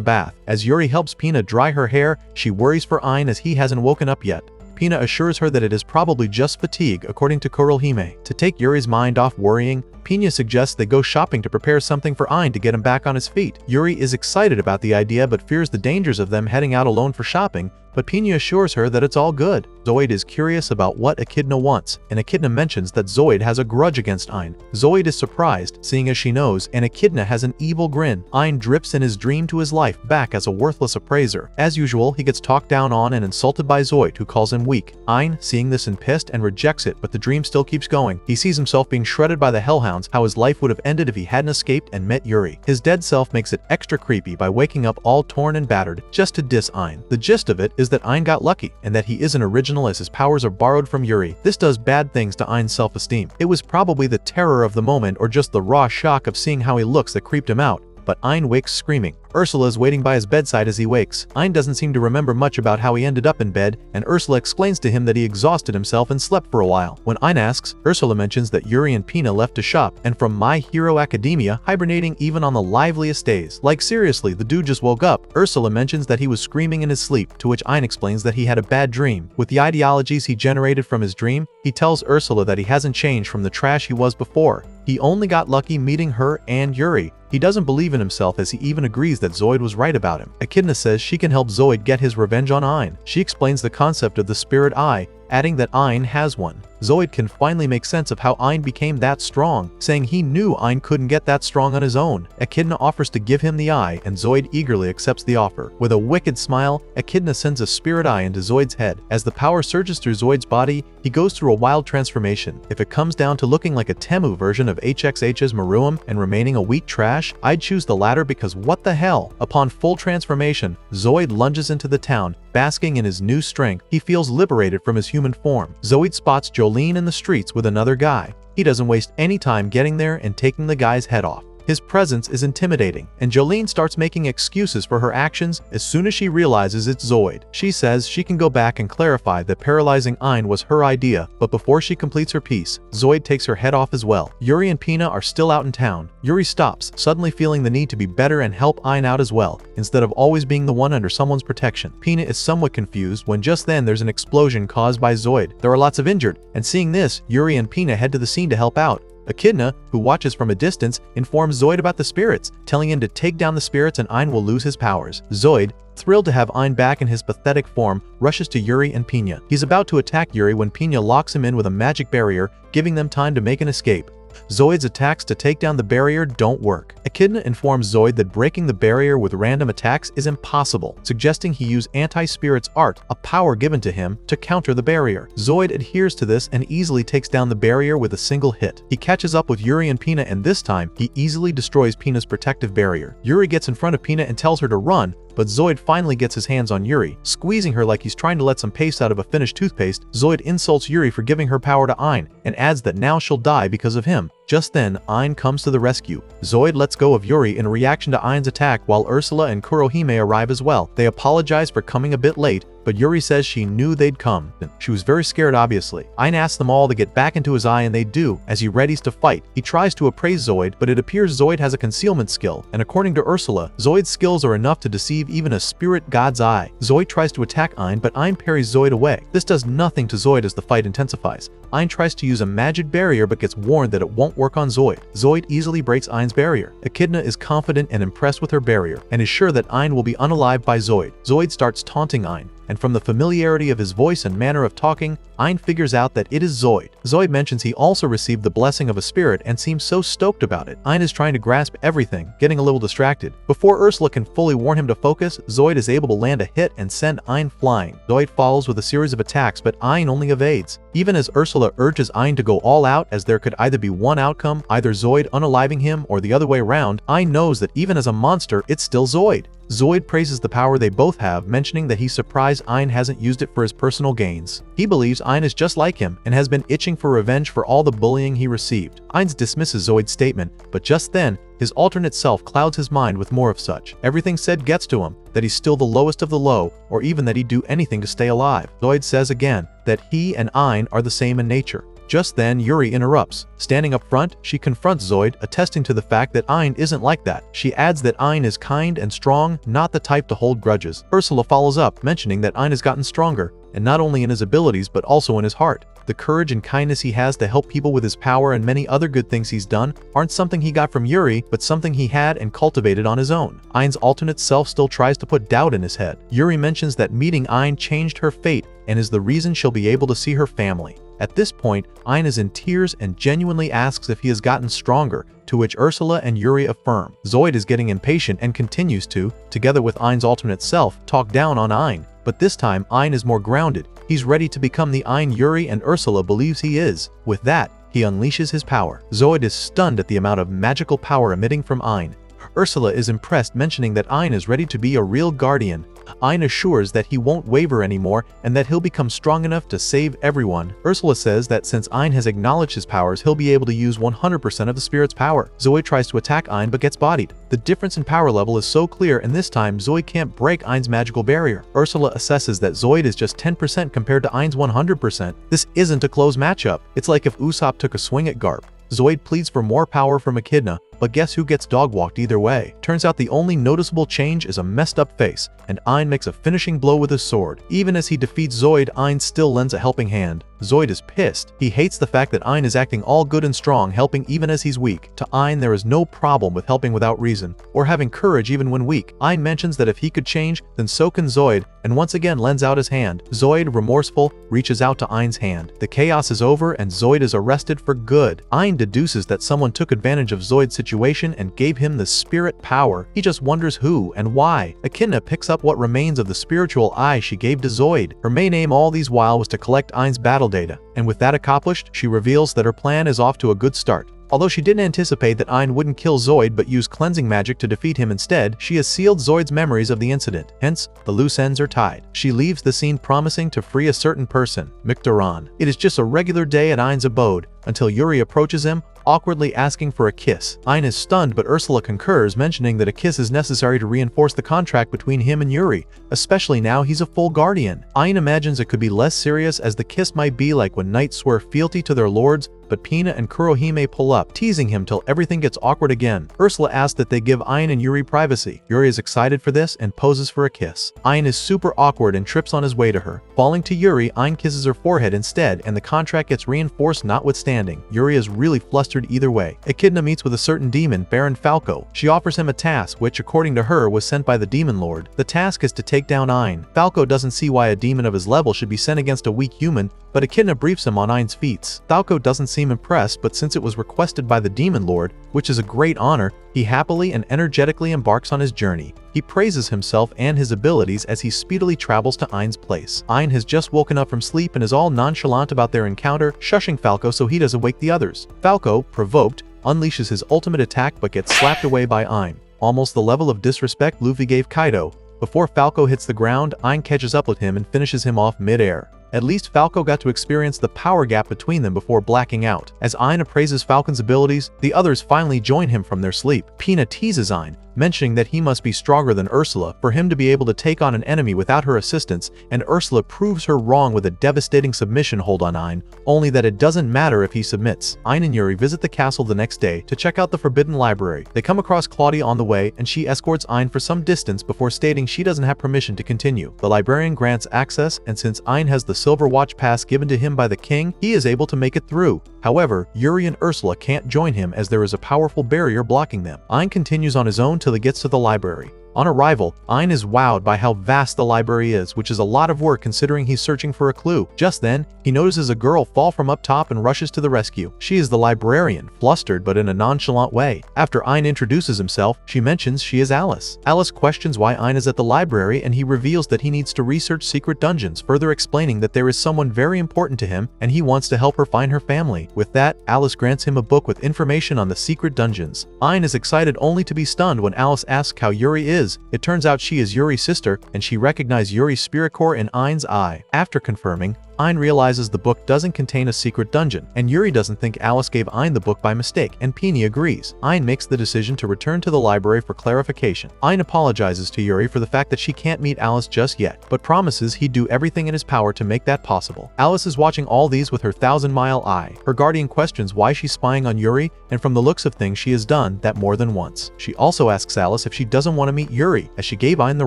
bath. As Yuri helps Pina dry her hair, she worries for Ein as he hasn't woken up yet. Pina assures her that it is probably just fatigue, according to Kurohime. To take Yuri's mind off worrying, Pina suggests they go shopping to prepare something for Ein to get him back on his feet. Yuri is excited about the idea but fears the dangers of them heading out alone for shopping, but Pina assures her that it's all good. Zoid is curious about what Echidna wants, and Echidna mentions that Zoid has a grudge against Ein. Zoid is surprised, seeing as she knows, and Echidna has an evil grin. Ein drifts in his dream to his life back as a worthless appraiser. As usual, he gets talked down on and insulted by Zoid, who calls him weak. Ein, seeing this, and pissed and rejects it, but the dream still keeps going. He sees himself being shredded by the hellhounds, how his life would have ended if he hadn't escaped and met Yuri. His dead self makes it extra creepy by waking up all torn and battered, just to diss Ein. The gist of it is that Ein got lucky, and that he isn't original as his powers are borrowed from Yuri. This does bad things to Ein's self-esteem. It was probably the terror of the moment or just the raw shock of seeing how he looks that creeped him out, but Ein wakes screaming. Ursula is waiting by his bedside as he wakes. Ein doesn't seem to remember much about how he ended up in bed, and Ursula explains to him that he exhausted himself and slept for a while. When Ein asks, Ursula mentions that Yuri and Pina left to shop, and from My Hero Academia, hibernating even on the liveliest days. Like seriously, the dude just woke up. Ursula mentions that he was screaming in his sleep, to which Ein explains that he had a bad dream. With the ideologies he generated from his dream, he tells Ursula that he hasn't changed from the trash he was before. He only got lucky meeting her and Yuri. He doesn't believe in himself as he even agrees that Zoid was right about him. Echidna says she can help Zoid get his revenge on Ein. She explains the concept of the spirit eye, adding that Ein has one. Zoid can finally make sense of how Ein became that strong, saying he knew Ein couldn't get that strong on his own. Echidna offers to give him the eye, and Zoid eagerly accepts the offer. With a wicked smile, Echidna sends a spirit eye into Zoid's head. As the power surges through Zoid's body, he goes through a wild transformation. If it comes down to looking like a Temu version of HXH's Maruam and remaining a wheat trash, I'd choose the latter because what the hell? Upon full transformation, Zoid lunges into the town. Basking in his new strength, he feels liberated from his human form. Zoid spots Joel Jolene in the streets with another guy. He doesn't waste any time getting there and taking the guy's head off. His presence is intimidating, and Jolene starts making excuses for her actions as soon as she realizes it's Zoid. She says she can go back and clarify that paralyzing Ein was her idea, but before she completes her piece, Zoid takes her head off as well. Yuri and Pina are still out in town. Yuri stops, suddenly feeling the need to be better and help Ein out as well, instead of always being the one under someone's protection. Pina is somewhat confused when just then there's an explosion caused by Zoid. There are lots of injured, and seeing this, Yuri and Pina head to the scene to help out. Echidna, who watches from a distance, informs Zoid about the spirits, telling him to take down the spirits and Ein will lose his powers. Zoid, thrilled to have Ein back in his pathetic form, rushes to Yuri and Pina. He's about to attack Yuri when Pina locks him in with a magic barrier, giving them time to make an escape. Zoid's attacks to take down the barrier don't work. Echidna informs Zoid that breaking the barrier with random attacks is impossible, suggesting he use anti-spirit's art, a power given to him, to counter the barrier. Zoid adheres to this and easily takes down the barrier with a single hit. He catches up with Yuri and Pina, and this time, he easily destroys Pina's protective barrier. Yuri gets in front of Pina and tells her to run, but Zoid finally gets his hands on Yuri, squeezing her like he's trying to let some paste out of a finished toothpaste. Zoid insults Yuri for giving her power to Ein, and adds that now she'll die because of him. Just then, Ein comes to the rescue. Zoid lets go of Yuri in reaction to Ein's attack, while Ursula and Kurohime arrive as well. They apologize for coming a bit late, but Yuri says she knew they'd come. She was very scared, obviously. Ein asks them all to get back into his eye, and they do, as he readies to fight. He tries to appraise Zoid, but it appears Zoid has a concealment skill, and according to Ursula, Zoid's skills are enough to deceive even a spirit god's eye. Zoid tries to attack Ein, but Ein parries Zoid away. This does nothing to Zoid as the fight intensifies. Ein tries to use a magic barrier but gets warned that it won't work on Zoid. Zoid easily breaks Ein's barrier. Echidna is confident and impressed with her barrier, and is sure that Ein will be unalived by Zoid. Zoid starts taunting Ein, and from the familiarity of his voice and manner of talking, Ein figures out that it is Zoid. Zoid mentions he also received the blessing of a spirit and seems so stoked about it. Ein is trying to grasp everything, getting a little distracted. Before Ursula can fully warn him to focus, Zoid is able to land a hit and send Ein flying. Zoid follows with a series of attacks, but Ein only evades. Even as Ursula urges Ein to go all out, as there could either be one outcome, either Zoid unaliving him or the other way around, Ein knows that even as a monster, it's still Zoid. Zoid praises the power they both have, mentioning that he's surprised Ein hasn't used it for his personal gains. He believes Ein is just like him and has been itching for revenge for all the bullying he received. Ein dismisses Zoid's statement, but just then, his alternate self clouds his mind with more of such. Everything said gets to him, that he's still the lowest of the low, or even that he'd do anything to stay alive. Zoid says again that he and Ein are the same in nature. Just then, Yuri interrupts. Standing up front, she confronts Zoid, attesting to the fact that Ein isn't like that. She adds that Ein is kind and strong, not the type to hold grudges. Ursula follows up, mentioning that Ein has gotten stronger, and not only in his abilities but also in his heart. The courage and kindness he has to help people with his power and many other good things he's done aren't something he got from Yuri, but something he had and cultivated on his own. Ein's alternate self still tries to put doubt in his head. Yuri mentions that meeting Ein changed her fate and is the reason she'll be able to see her family. At this point, Ein is in tears and genuinely asks if he has gotten stronger, to which Ursula and Yuri affirm. Zoid is getting impatient and continues to, together with Ein's alternate self, talk down on Ein. But this time, Ein is more grounded. He's ready to become the Ein Yuri and Ursula believes he is. With that, he unleashes his power. Zoid is stunned at the amount of magical power emitting from Ein. Ursula is impressed, mentioning that Ein is ready to be a real guardian. Ein assures that he won't waver anymore and that he'll become strong enough to save everyone. Ursula says that since Ein has acknowledged his powers, he'll be able to use 100% of the spirit's power. Zoid tries to attack Ein but gets bodied. The difference in power level is so clear, and this time Zoid can't break Ein's magical barrier. Ursula assesses that Zoid is just 10% compared to Ein's 100%. This isn't a close matchup. It's like if Usopp took a swing at Garp. Zoid pleads for more power from Echidna, but guess who gets dog-walked either way? Turns out the only noticeable change is a messed up face, and Ein makes a finishing blow with his sword. Even as he defeats Zoid, Ein still lends a helping hand. Zoid is pissed. He hates the fact that Ein is acting all good and strong, helping even as he's weak. To Ein, there is no problem with helping without reason, or having courage even when weak. Ein mentions that if he could change, then so can Zoid, and once again lends out his hand. Zoid, remorseful, reaches out to Ein's hand. The chaos is over, and Zoid is arrested for good. Ein deduces that someone took advantage of Zoid's situation and gave him the spirit power. He just wonders who and why. Echidna picks up what remains of the spiritual eye she gave to Zoid. Her main aim all these while was to collect Ein's battle data, and with that accomplished, she reveals that her plan is off to a good start. Although she didn't anticipate that Ein wouldn't kill Zoid but use cleansing magic to defeat him instead, she has sealed Zoid's memories of the incident. Hence, the loose ends are tied. She leaves the scene promising to free a certain person, Mikdoran. It is just a regular day at Ein's abode, until Yuri approaches him, awkwardly asking for a kiss. Ein is stunned, but Ursula concurs, mentioning that a kiss is necessary to reinforce the contract between him and Yuri, especially now he's a full guardian. Ein imagines it could be less serious, as the kiss might be like when knights swear fealty to their lords, but Pina and Kurohime pull up, teasing him till everything gets awkward again. Ursula asks that they give Ein and Yuri privacy. Yuri is excited for this and poses for a kiss. Ein is super awkward and trips on his way to her. Falling to Yuri, Ein kisses her forehead instead, and the contract gets reinforced notwithstanding. Yuri is really flustered either way. Echidna meets with a certain demon, Baron Falco. She offers him a task which, according to her, was sent by the demon lord. The task is to take down Ein. Falco doesn't see why a demon of his level should be sent against a weak human, but Echidna briefs him on Ein's feats. Falco doesn't seem impressed, but since it was requested by the demon lord, which is a great honor, he happily and energetically embarks on his journey. He praises himself and his abilities as he speedily travels to Ein's place. Ein has just woken up from sleep and is all nonchalant about their encounter, shushing Falco so he doesn't wake the others. Falco, provoked, unleashes his ultimate attack but gets slapped away by Ein. Almost the level of disrespect Luffy gave Kaido. Before Falco hits the ground, Ein catches up with him and finishes him off mid-air. At least Falco got to experience the power gap between them before blacking out. As Ein appraises Falcon's abilities, the others finally join him from their sleep. Pina teases Ein, mentioning that he must be stronger than Ursula for him to be able to take on an enemy without her assistance, and Ursula proves her wrong with a devastating submission hold on Ein, only that it doesn't matter if he submits. Ein and Yuri visit the castle the next day to check out the Forbidden Library. They come across Claudia on the way, and she escorts Ein for some distance before stating she doesn't have permission to continue. The librarian grants access, and since Ein has the Silver Watch Pass given to him by the king, he is able to make it through. However, Yuri and Ursula can't join him as there is a powerful barrier blocking them. Ein continues on his own till he gets to the library. On arrival, Ein is wowed by how vast the library is, which is a lot of work considering he's searching for a clue. Just then, he notices a girl fall from up top and rushes to the rescue. She is the librarian, flustered but in a nonchalant way. After Ein introduces himself, she mentions she is Alice. Alice questions why Ein is at the library, and he reveals that he needs to research secret dungeons, further explaining that there is someone very important to him and he wants to help her find her family. With that, Alice grants him a book with information on the secret dungeons. Ein is excited only to be stunned when Alice asks how Yuri is. It turns out she is Yuri's sister, and she recognized Yuri's spirit core in Ein's eye. After confirming, Ein realizes the book doesn't contain a secret dungeon, and Yuri doesn't think Alice gave Ein the book by mistake, and Pini agrees. Ein makes the decision to return to the library for clarification. Ein apologizes to Yuri for the fact that she can't meet Alice just yet, but promises he'd do everything in his power to make that possible. Alice is watching all these with her 1,000-mile eye. Her guardian questions why she's spying on Yuri, and from the looks of things she has done that more than once. She also asks Alice if she doesn't want to meet Yuri, as she gave Ein the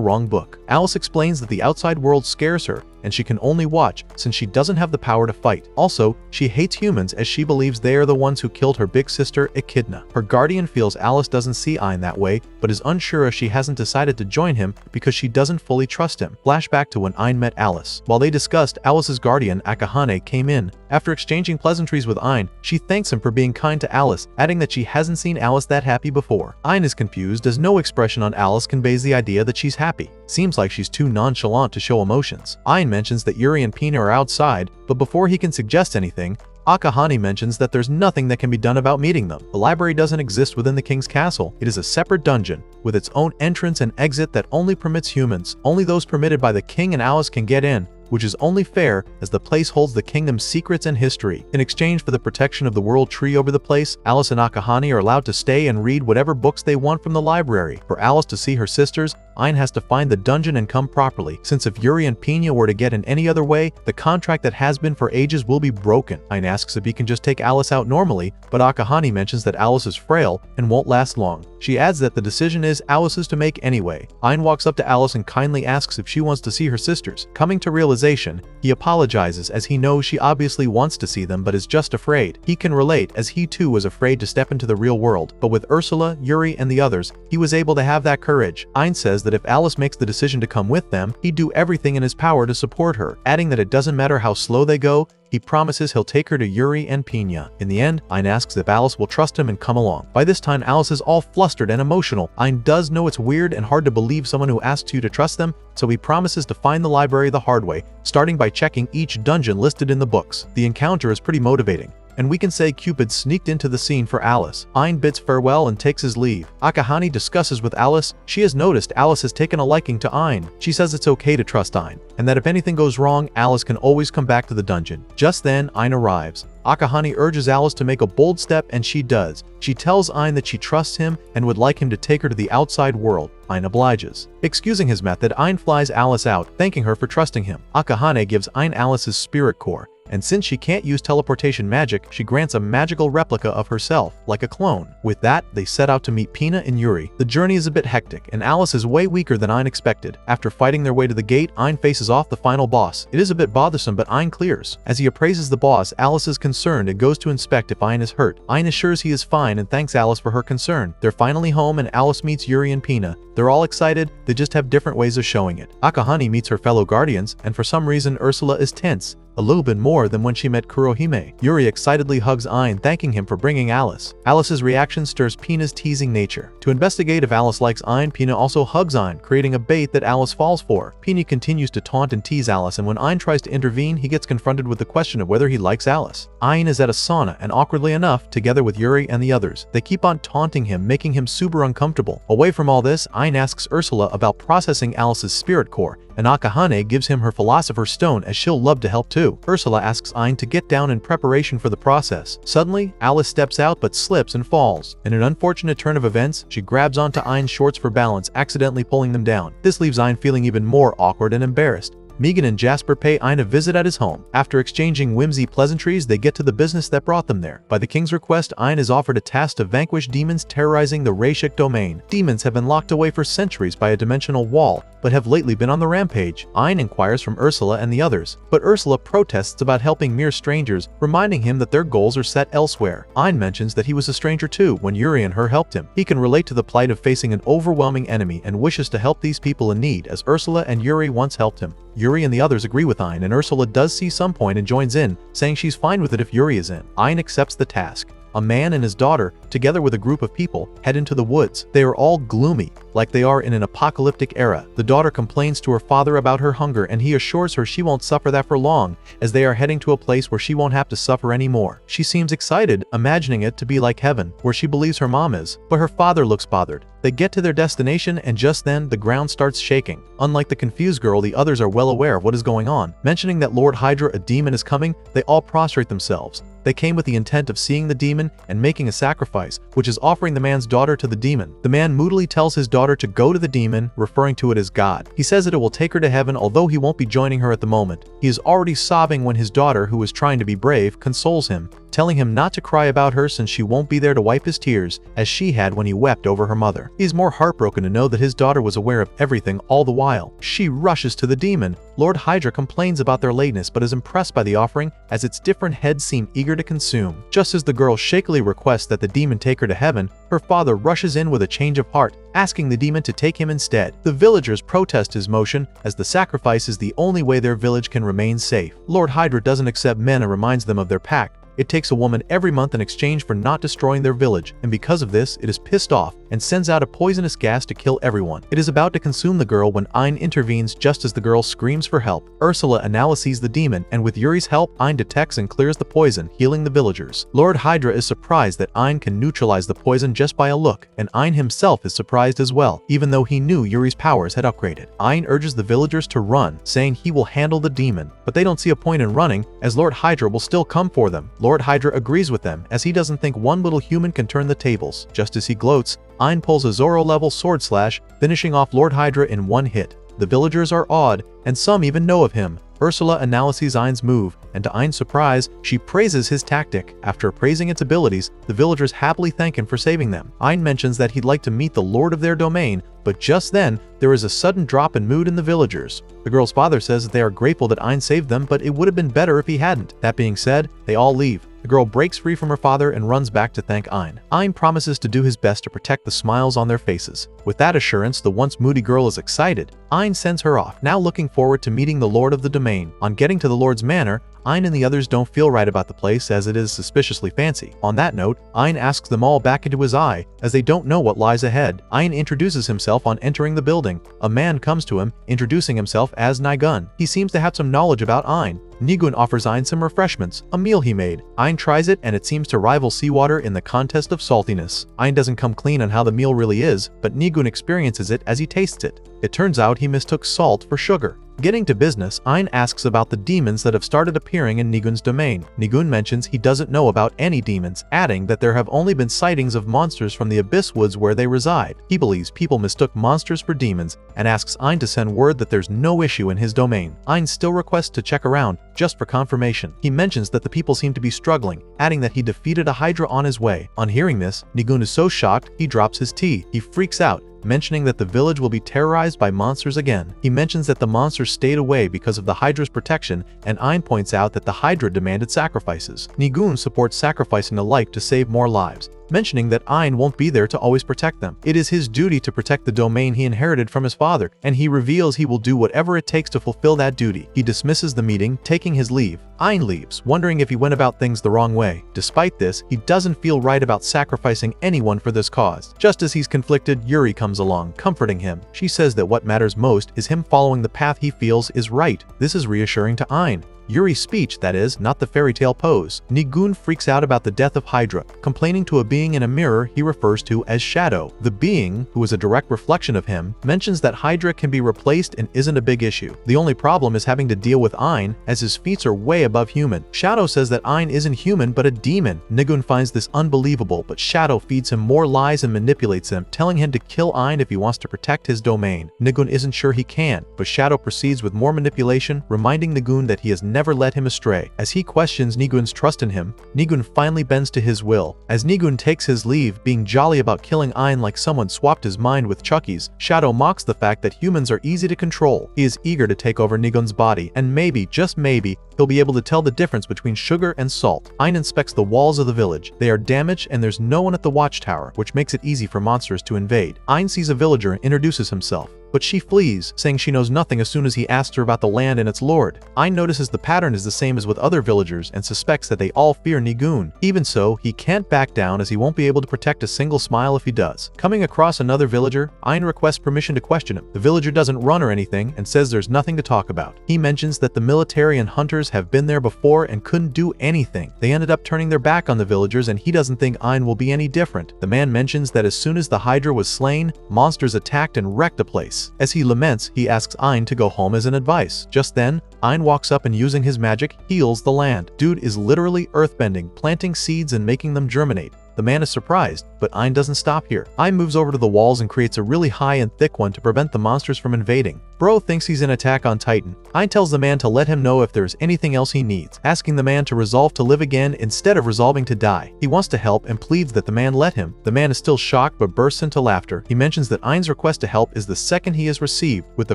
wrong book. Alice explains that the outside world scares her, and she can only watch since she doesn't have the power to fight. Also, she hates humans as she believes they are the ones who killed her big sister, Echidna. Her guardian feels Alice doesn't see Ein that way, but is unsure if she hasn't decided to join him because she doesn't fully trust him. Flashback to when Ein met Alice. While they discussed, Alice's guardian, Akahane, came in. After exchanging pleasantries with Ein, she thanks him for being kind to Alice, adding that she hasn't seen Alice that happy before. Ein is confused as no expression on Alice conveys the idea that she's happy. Seems like she's too nonchalant to show emotions. Ein mentions that Yuri and Pina are outside, but before he can suggest anything, Akahane mentions that there's nothing that can be done about meeting them. The library doesn't exist within the king's castle. It is a separate dungeon, with its own entrance and exit that only permits humans. Only those permitted by the king and Alice can get in, which is only fair as the place holds the kingdom's secrets and history. In exchange for the protection of the world tree over the place, Alice and Akahane are allowed to stay and read whatever books they want from the library. For Alice to see her sisters, Ein has to find the dungeon and come properly, since if Yuri and Pina were to get in any other way, the contract that has been for ages will be broken. Ein asks if he can just take Alice out normally, but Akahane mentions that Alice is frail and won't last long. She adds that the decision is Alice's to make anyway. Ein walks up to Alice and kindly asks if she wants to see her sisters. Coming to realization, he apologizes as he knows she obviously wants to see them but is just afraid. He can relate as he too was afraid to step into the real world, but with Ursula, Yuri, and the others, he was able to have that courage. Ein says that if Alice makes the decision to come with them, he'd do everything in his power to support her, adding that it doesn't matter how slow they go, he promises he'll take her to Yuri and Pina. In the end, Ein asks if Alice will trust him and come along. By this time, Alice is all flustered and emotional. Ein does know it's weird and hard to believe someone who asks you to trust them, so he promises to find the library the hard way, starting by checking each dungeon listed in the books. The encounter is pretty motivating. and we can say Cupid sneaked into the scene for Alice. Ein bids farewell and takes his leave. Akahane discusses with Alice. She has noticed Alice has taken a liking to Ein. She says it's okay to trust Ein, and that if anything goes wrong, Alice can always come back to the dungeon. Just then, Ein arrives. Akahane urges Alice to make a bold step, and she does. She tells Ein that she trusts him and would like him to take her to the outside world. Ein obliges. Excusing his method, Ein flies Alice out, thanking her for trusting him. Akahane gives Ein Alice's spirit core, and since she can't use teleportation magic, she grants a magical replica of herself, like a clone. With that, they set out to meet Pina and Yuri. The journey is a bit hectic, and Alice is way weaker than Ein expected. After fighting their way to the gate, Ein faces off the final boss. It is a bit bothersome, but Ein clears. As he appraises the boss, Alice is concerned and goes to inspect if Ein is hurt. Ein assures he is fine and thanks Alice for her concern. They're finally home, and Alice meets Yuri and Pina. They're all excited, they just have different ways of showing it. Akahane meets her fellow guardians, and for some reason Ursula is tense. A little bit more than when she met Kurohime. Yuri excitedly hugs Ein, thanking him for bringing Alice. Alice's reaction stirs Pina's teasing nature. To investigate if Alice likes Ein, Pina also hugs Ein, creating a bait that Alice falls for. Pina continues to taunt and tease Alice, and when Ein tries to intervene, he gets confronted with the question of whether he likes Alice. Ein is at a sauna, and awkwardly enough, together with Yuri and the others, they keep on taunting him, making him super uncomfortable. Away from all this, Ein asks Ursula about processing Alice's spirit core, and Akahane gives him her Philosopher's Stone, as she'll love to help too. Ursula asks Ein to get down in preparation for the process. Suddenly, Alice steps out but slips and falls. In an unfortunate turn of events, she grabs onto Ein's shorts for balance, accidentally pulling them down. This leaves Ein feeling even more awkward and embarrassed. Megan and Jasper pay Ein a visit at his home. After exchanging whimsy pleasantries, they get to the business that brought them there. By the king's request, Ein is offered a task to vanquish demons terrorizing the Reishik domain. Demons have been locked away for centuries by a dimensional wall, but have lately been on the rampage. Ein inquires from Ursula and the others, but Ursula protests about helping mere strangers, reminding him that their goals are set elsewhere. Ein mentions that he was a stranger too when Yuri and her helped him. He can relate to the plight of facing an overwhelming enemy and wishes to help these people in need, as Ursula and Yuri once helped him. Yuri and the others agree with Ein, and Ursula does see some point and joins in, saying she's fine with it if Yuri is in. Ein accepts the task. A man and his daughter, together with a group of people, head into the woods. They are all gloomy, like they are in an apocalyptic era. The daughter complains to her father about her hunger, and he assures her she won't suffer that for long, as they are heading to a place where she won't have to suffer anymore. She seems excited, imagining it to be like heaven, where she believes her mom is, but her father looks bothered. They get to their destination, and just then, the ground starts shaking. Unlike the confused girl, the others are well aware of what is going on. Mentioning that Lord Hydra, a demon, is coming, they all prostrate themselves. They came with the intent of seeing the demon and making a sacrifice, which is offering the man's daughter to the demon. The man moodily tells his daughter to go to the demon, referring to it as God. He says that it will take her to heaven, although he won't be joining her at the moment. He is already sobbing when his daughter, who is trying to be brave, consoles him, telling him not to cry about her since she won't be there to wipe his tears, as she had when he wept over her mother. He is more heartbroken to know that his daughter was aware of everything all the while. She rushes to the demon. Lord Hydra complains about their lateness, but is impressed by the offering, as its different heads seem eager to consume. Just as the girl shakily requests that the demon take her to heaven, her father rushes in with a change of heart, asking the demon to take him instead. The villagers protest his motion, as the sacrifice is the only way their village can remain safe. Lord Hydra doesn't accept men and reminds them of their pact. It takes a woman every month in exchange for not destroying their village, and because of this, it is pissed off and sends out a poisonous gas to kill everyone. It is about to consume the girl when Ein intervenes just as the girl screams for help. Ursula analyzes the demon, and with Yuri's help, Ein detects and clears the poison, healing the villagers. Lord Hydra is surprised that Ein can neutralize the poison just by a look, and Ein himself is surprised as well, even though he knew Yuri's powers had upgraded. Ein urges the villagers to run, saying he will handle the demon, but they don't see a point in running, as Lord Hydra will still come for them. Lord Hydra agrees with them, as he doesn't think one little human can turn the tables. Just as he gloats, Ein pulls a Zoro-level sword slash, finishing off Lord Hydra in one hit. The villagers are awed, and some even know of him. Ursula analyzes Ein's move, and to Ein's surprise, she praises his tactic. After praising its abilities, the villagers happily thank him for saving them. Ein mentions that he'd like to meet the lord of their domain, but just then, there is a sudden drop in mood in the villagers. The girl's father says that they are grateful that Ein saved them, but it would have been better if he hadn't. That being said, they all leave. The girl breaks free from her father and runs back to thank Ein. Ein promises to do his best to protect the smiles on their faces. With that assurance, the once moody girl is excited. Ein sends her off, now looking forward to meeting the lord of the domain. On getting to the lord's manor, Ein and the others don't feel right about the place, as it is suspiciously fancy. On that note, Ein asks them all back into his eye, as they don't know what lies ahead. Ein introduces himself on entering the building. A man comes to him, introducing himself as Nigun. He seems to have some knowledge about Ein. Nigun offers Ain some refreshments, a meal he made. Ain tries it and it seems to rival seawater in the contest of saltiness. Ain doesn't come clean on how the meal really is, but Nigun experiences it as he tastes it. It turns out he mistook salt for sugar. Getting to business, Ain asks about the demons that have started appearing in Nigun's domain. Nigun mentions he doesn't know about any demons, adding that there have only been sightings of monsters from the Abyss Woods where they reside. He believes people mistook monsters for demons and asks Ain to send word that there's no issue in his domain. Ain still requests to check around, just for confirmation. He mentions that the people seem to be struggling, adding that he defeated a Hydra on his way. On hearing this, Nigun is so shocked he drops his tea. He freaks out, mentioning that the village will be terrorized by monsters again. He mentions that the monsters stayed away because of the Hydra's protection, and Ain points out that the Hydra demanded sacrifices. Nigun supports sacrificing alike to save more lives, mentioning that Ain won't be there to always protect them. It is his duty to protect the domain he inherited from his father, and he reveals he will do whatever it takes to fulfill that duty. He dismisses the meeting, taking his leave. Ain leaves, wondering if he went about things the wrong way. Despite this, he doesn't feel right about sacrificing anyone for this cause. Just as he's conflicted, Yuri comes along, comforting him. She says that what matters most is him following the path he feels is right. This is reassuring to Ain. Yuri's speech, that is, not the fairy tale pose. Nigun freaks out about the death of Hydra, complaining to a being in a mirror he refers to as Shadow. The being, who is a direct reflection of him, mentions that Hydra can be replaced and isn't a big issue. The only problem is having to deal with Ain, as his feats are way above human. Shadow says that Ain isn't human but a demon. Nigun finds this unbelievable, but Shadow feeds him more lies and manipulates him, telling him to kill Ain if he wants to protect his domain. Nigun isn't sure he can, but Shadow proceeds with more manipulation, reminding Nigun that he has never led him astray. As he questions Nigun's trust in him, Nigun finally bends to his will. As Nigun takes his leave, being jolly about killing Ain like someone swapped his mind with Chucky's, Shadow mocks the fact that humans are easy to control. He is eager to take over Nigun's body, and maybe, just maybe, he'll be able to tell the difference between sugar and salt. Ain inspects the walls of the village. They are damaged and there's no one at the watchtower, which makes it easy for monsters to invade. Ain sees a villager and introduces himself, but she flees, saying she knows nothing as soon as he asks her about the land and its lord. Ain notices the pattern is the same as with other villagers and suspects that they all fear Nigun. Even so, he can't back down as he won't be able to protect a single smile if he does. Coming across another villager, Ain requests permission to question him. The villager doesn't run or anything and says there's nothing to talk about. He mentions that the military and hunters have been there before and couldn't do anything. They ended up turning their back on the villagers and he doesn't think Ain will be any different. The man mentions that as soon as the Hydra was slain, monsters attacked and wrecked the place. As he laments, he asks Ain to go home as an advice. Just then, Ain walks up and using his magic, heals the land. Dude is literally earthbending, planting seeds and making them germinate. The man is surprised, but Ain doesn't stop here. Ain moves over to the walls and creates a really high and thick one to prevent the monsters from invading. Bro thinks he's in Attack on Titan. Ain tells the man to let him know if there's anything else he needs, asking the man to resolve to live again instead of resolving to die. He wants to help and pleads that the man let him. The man is still shocked but bursts into laughter. He mentions that Ain's request to help is the second he has received, with the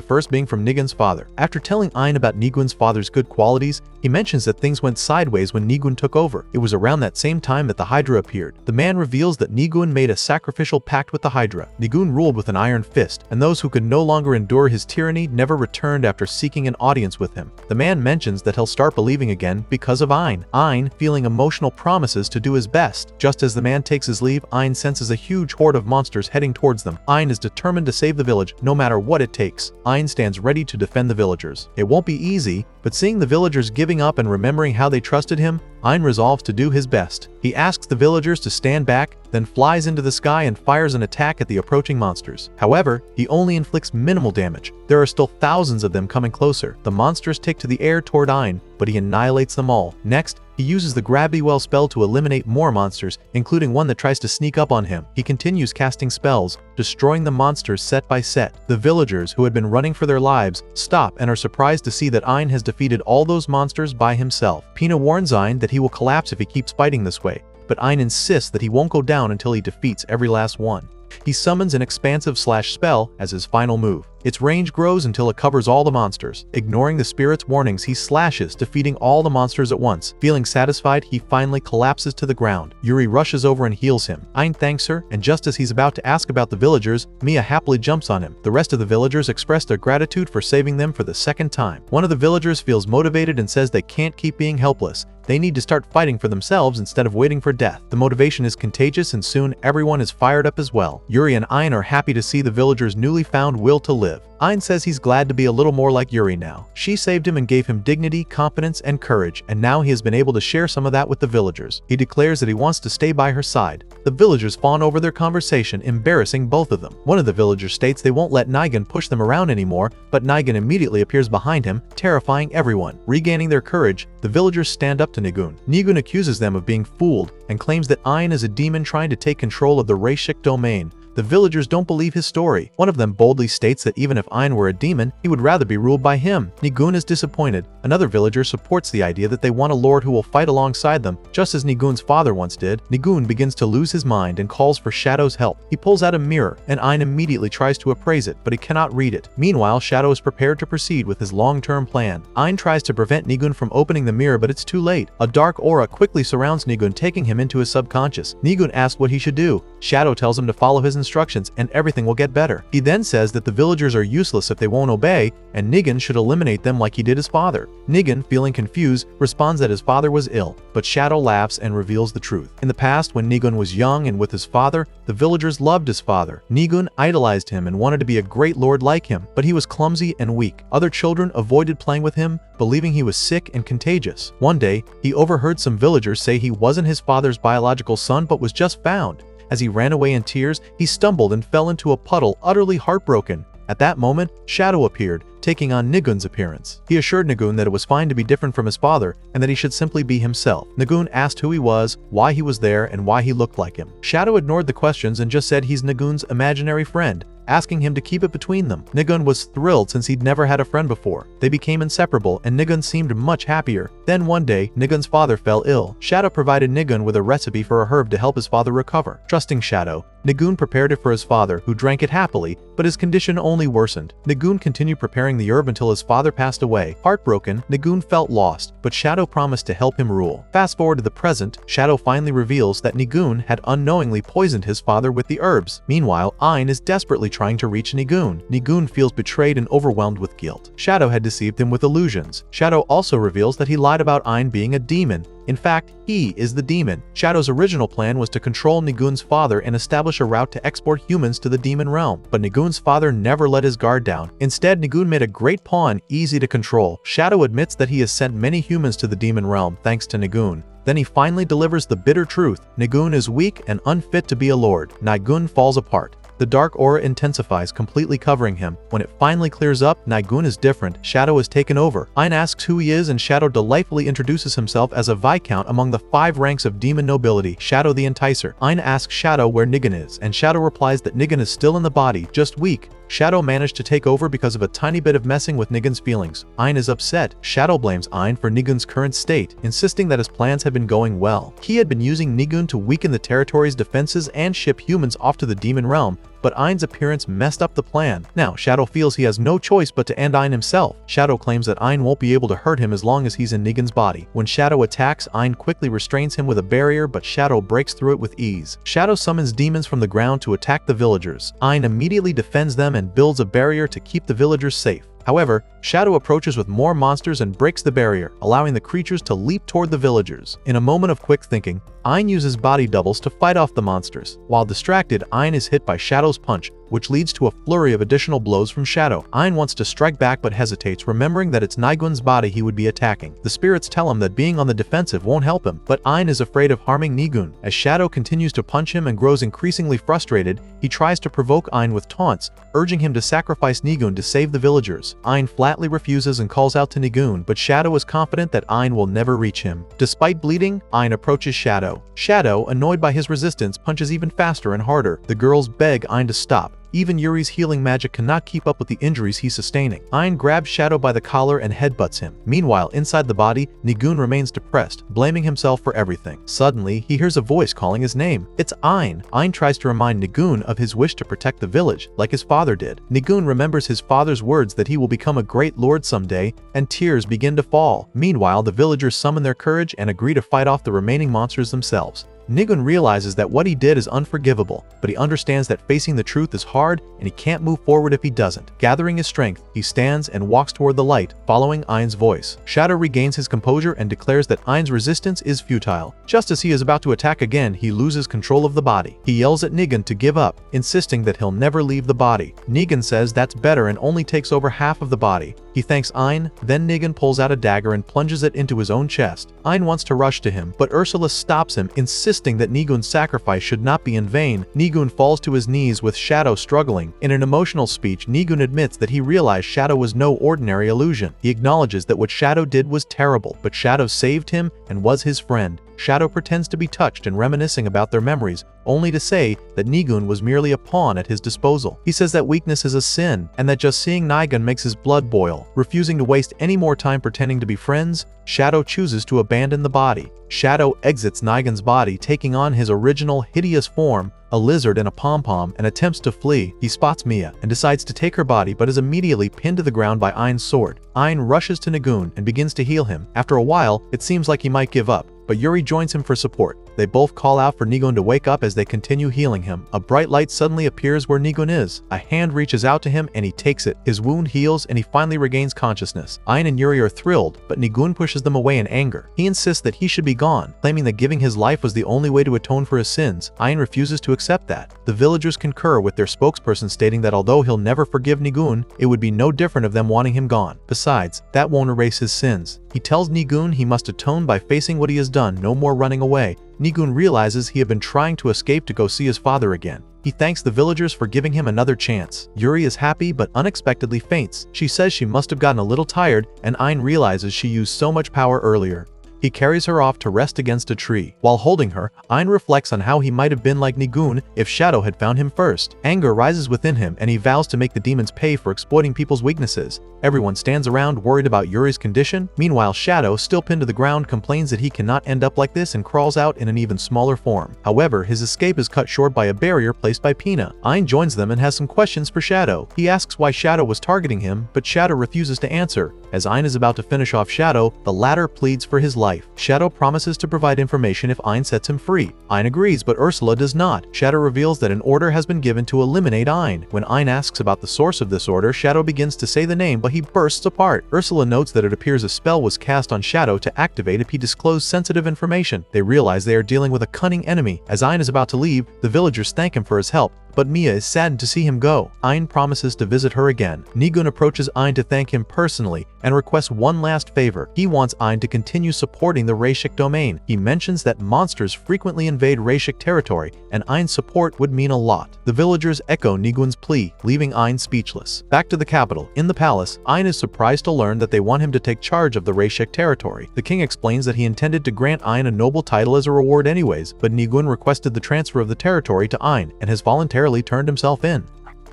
first being from Nigun's father. After telling Ain about Nigun's father's good qualities, he mentions that things went sideways when Nigun took over. It was around that same time that the Hydra appeared. The man reveals that Nigun made a sacrificial pact with the Hydra. Nigun ruled with an iron fist, and those who could no longer endure his tyranny never returned after seeking an audience with him. The man mentions that he'll start believing again because of Ain. Ain, feeling emotional promises to do his best. Just as the man takes his leave, Ain senses a huge horde of monsters heading towards them. Ain is determined to save the village, no matter what it takes. Ain stands ready to defend the villagers. It won't be easy, but seeing the villagers giving up and remembering how they trusted him, Ain resolves to do his best. He asks the villagers to stand back, then flies into the sky and fires an attack at the approaching monsters. However, he only inflicts minimal damage. There are still thousands of them coming closer. The monsters take to the air toward Ain, but he annihilates them all. Next, he uses the Gravity Well spell to eliminate more monsters, including one that tries to sneak up on him. He continues casting spells, destroying the monsters set by set. The villagers, who had been running for their lives, stop and are surprised to see that Ain has defeated all those monsters by himself. Pina warns Ain that he will collapse if he keeps fighting this way, but Ain insists that he won't go down until he defeats every last one. He summons an expansive slash spell as his final move. Its range grows until it covers all the monsters. Ignoring the spirit's warnings, he slashes, defeating all the monsters at once. Feeling satisfied, he finally collapses to the ground. Yuri rushes over and heals him. Ain thanks her, and just as he's about to ask about the villagers, Mia happily jumps on him. The rest of the villagers express their gratitude for saving them for the second time. One of the villagers feels motivated and says they can't keep being helpless. They need to start fighting for themselves instead of waiting for death. The motivation is contagious and soon everyone is fired up as well. Yuri and Ain are happy to see the villagers' newly found will to live. Ain says he's glad to be a little more like Yuri now. She saved him and gave him dignity, confidence, and courage, and now he has been able to share some of that with the villagers. He declares that he wants to stay by her side. The villagers fawn over their conversation, embarrassing both of them. One of the villagers states they won't let Nigun push them around anymore, but Nigun immediately appears behind him, terrifying everyone. Regaining their courage, the villagers stand up to Nigun. Nigun accuses them of being fooled and claims that Ain is a demon trying to take control of the Reishik domain. The villagers don't believe his story. One of them boldly states that even if Ain were a demon, he would rather be ruled by him. Nigun is disappointed. Another villager supports the idea that they want a lord who will fight alongside them, just as Nigun's father once did. Nigun begins to lose his mind and calls for Shadow's help. He pulls out a mirror, and Ain immediately tries to appraise it, but he cannot read it. Meanwhile, Shadow is prepared to proceed with his long-term plan. Ain tries to prevent Nigun from opening the mirror, but it's too late. A dark aura quickly surrounds Nigun, taking him into his subconscious. Nigun asks what he should do. Shadow tells him to follow his instructions and everything will get better. He then says that the villagers are useless if they won't obey, and Nigun should eliminate them like he did his father. Nigun, feeling confused, responds that his father was ill, but Shadow laughs and reveals the truth. In the past, when Nigun was young and with his father, the villagers loved his father. Nigun idolized him and wanted to be a great lord like him, but he was clumsy and weak. Other children avoided playing with him, believing he was sick and contagious. One day, he overheard some villagers say he wasn't his father's biological son but was just found. As he ran away in tears, he stumbled and fell into a puddle, utterly heartbroken. At that moment, Shadow appeared, taking on Nigun's appearance. He assured Nigun that it was fine to be different from his father and that he should simply be himself. Nigun asked who he was, why he was there, and why he looked like him. Shadow ignored the questions and just said he's Nigun's imaginary friend, asking him to keep it between them. Nigun was thrilled since he'd never had a friend before. They became inseparable and Nigun seemed much happier. Then one day, Nigun's father fell ill. Shadow provided Nigun with a recipe for a herb to help his father recover. Trusting Shadow, Nigun prepared it for his father, who drank it happily, but his condition only worsened. Nigun continued preparing the herb until his father passed away. Heartbroken, Nigun felt lost, but Shadow promised to help him rule. Fast forward to the present, Shadow finally reveals that Nigun had unknowingly poisoned his father with the herbs. Meanwhile, Ain is desperately trying to reach Nigun. Nigun feels betrayed and overwhelmed with guilt. Shadow had deceived him with illusions. Shadow also reveals that he lied about Ain being a demon. In fact, he is the demon. Shadow's original plan was to control Nigun's father and establish a route to export humans to the demon realm. But Nigun's father never let his guard down. Instead, Nigun made a great pawn, easy to control. Shadow admits that he has sent many humans to the demon realm thanks to Nigun. Then he finally delivers the bitter truth. Nigun is weak and unfit to be a lord. Nigun falls apart. The dark aura intensifies, completely covering him. When it finally clears up, Nigun is different. Shadow is taken over. Ain asks who he is and Shadow delightfully introduces himself as a viscount among the 5 ranks of demon nobility, Shadow the Enticer. Ain asks Shadow where Nigun is, and Shadow replies that Nigun is still in the body, just weak. Shadow managed to take over because of a tiny bit of messing with Nigun's feelings. Ain is upset. Shadow blames Ain for Nigun's current state, insisting that his plans had been going well. He had been using Nigun to weaken the territory's defenses and ship humans off to the demon realm, but Ain's appearance messed up the plan. Now, Shadow feels he has no choice but to end Ain himself. Shadow claims that Ain won't be able to hurt him as long as he's in Nigun's body. When Shadow attacks, Ain quickly restrains him with a barrier, but Shadow breaks through it with ease. Shadow summons demons from the ground to attack the villagers. Ain immediately defends them and builds a barrier to keep the villagers safe. However, Shadow approaches with more monsters and breaks the barrier, allowing the creatures to leap toward the villagers. In a moment of quick thinking, Ain uses body doubles to fight off the monsters. While distracted, Ain is hit by Shadow's punch, which leads to a flurry of additional blows from Shadow. Ain wants to strike back but hesitates, remembering that it's Nigun's body he would be attacking. The spirits tell him that being on the defensive won't help him, but Ain is afraid of harming Nigun. As Shadow continues to punch him and grows increasingly frustrated, he tries to provoke Ain with taunts, urging him to sacrifice Nigun to save the villagers. Ain flatly refuses and calls out to Nigun, but Shadow is confident that Ain will never reach him. Despite bleeding, Ain approaches Shadow. Shadow, annoyed by his resistance, punches even faster and harder. The girls beg Ain to stop. Even Yuri's healing magic cannot keep up with the injuries he's sustaining. Ain grabs Shadow by the collar and headbutts him. Meanwhile, inside the body, Nigun remains depressed, blaming himself for everything. Suddenly, he hears a voice calling his name. It's Ain. Ain tries to remind Nigun of his wish to protect the village, like his father did. Nigun remembers his father's words that he will become a great lord someday, and tears begin to fall. Meanwhile, the villagers summon their courage and agree to fight off the remaining monsters themselves. Nigun realizes that what he did is unforgivable, but he understands that facing the truth is hard and he can't move forward if he doesn't. Gathering his strength, he stands and walks toward the light, following Ain's voice. Shadow regains his composure and declares that Ain's resistance is futile. Just as he is about to attack again, he loses control of the body. He yells at Nigun to give up, insisting that he'll never leave the body. Nigun says that's better and only takes over half of the body. He thanks Ain, then Nigun pulls out a dagger and plunges it into his own chest. Ain wants to rush to him, but Ursula stops him, insisting that Nigun's sacrifice should not be in vain. Nigun falls to his knees with Shadow struggling. In an emotional speech, Nigun admits that he realized Shadow was no ordinary illusion. He acknowledges that what Shadow did was terrible, but Shadow saved him and was his friend. Shadow pretends to be touched and reminiscing about their memories, only to say that Nigun was merely a pawn at his disposal. He says that weakness is a sin, and that just seeing Nigun makes his blood boil. Refusing to waste any more time pretending to be friends, Shadow chooses to abandon the body. Shadow exits Nigun's body, taking on his original hideous form, a lizard and a pom-pom, and attempts to flee. He spots Mia and decides to take her body, but is immediately pinned to the ground by Ain's sword. Ain rushes to Nigun and begins to heal him. After a while, it seems like he might give up, but Yuri joins him for support. They both call out for Nigun to wake up as they continue healing him. A bright light suddenly appears where Nigun is. A hand reaches out to him and he takes it. His wound heals and he finally regains consciousness. Ain and Yuri are thrilled, but Nigun pushes them away in anger. He insists that he should be gone, claiming that giving his life was the only way to atone for his sins. Ain refuses to accept that. The villagers concur, with their spokesperson stating that although he'll never forgive Nigun, it would be no different of them wanting him gone. Besides, that won't erase his sins. He tells Nigun he must atone by facing what he has done, no more running away. Nigun realizes he had been trying to escape to go see his father again. He thanks the villagers for giving him another chance. Yuri is happy but unexpectedly faints. She says she must have gotten a little tired, and Ain realizes she used so much power earlier. He carries her off to rest against a tree. While holding her, Ain reflects on how he might have been like Nigun if Shadow had found him first. Anger rises within him and he vows to make the demons pay for exploiting people's weaknesses. Everyone stands around worried about Yuri's condition. Meanwhile, Shadow, still pinned to the ground, complains that he cannot end up like this and crawls out in an even smaller form. However, his escape is cut short by a barrier placed by Pina. Ain joins them and has some questions for Shadow. He asks why Shadow was targeting him, but Shadow refuses to answer. As Ain is about to finish off Shadow, the latter pleads for his life. Shadow promises to provide information if Ain sets him free. Ain agrees, but Ursula does not. Shadow reveals that an order has been given to eliminate Ain. When Ain asks about the source of this order, Shadow begins to say the name, but he bursts apart. Ursula notes that it appears a spell was cast on Shadow to activate if he disclosed sensitive information. They realize they are dealing with a cunning enemy. As Ain is about to leave, the villagers thank him for his help, but Mia is saddened to see him go. Ain promises to visit her again. Nigun approaches Ain to thank him personally and requests one last favor. He wants Ain to continue supporting the Rashik domain. He mentions that monsters frequently invade Rashik territory, and Ain's support would mean a lot. The villagers echo Nigun's plea, leaving Ain speechless. Back to the capital. In the palace, Ain is surprised to learn that they want him to take charge of the Rashik territory. The king explains that he intended to grant Ain a noble title as a reward anyways, but Nigun requested the transfer of the territory to Ain and has voluntarily turned himself in.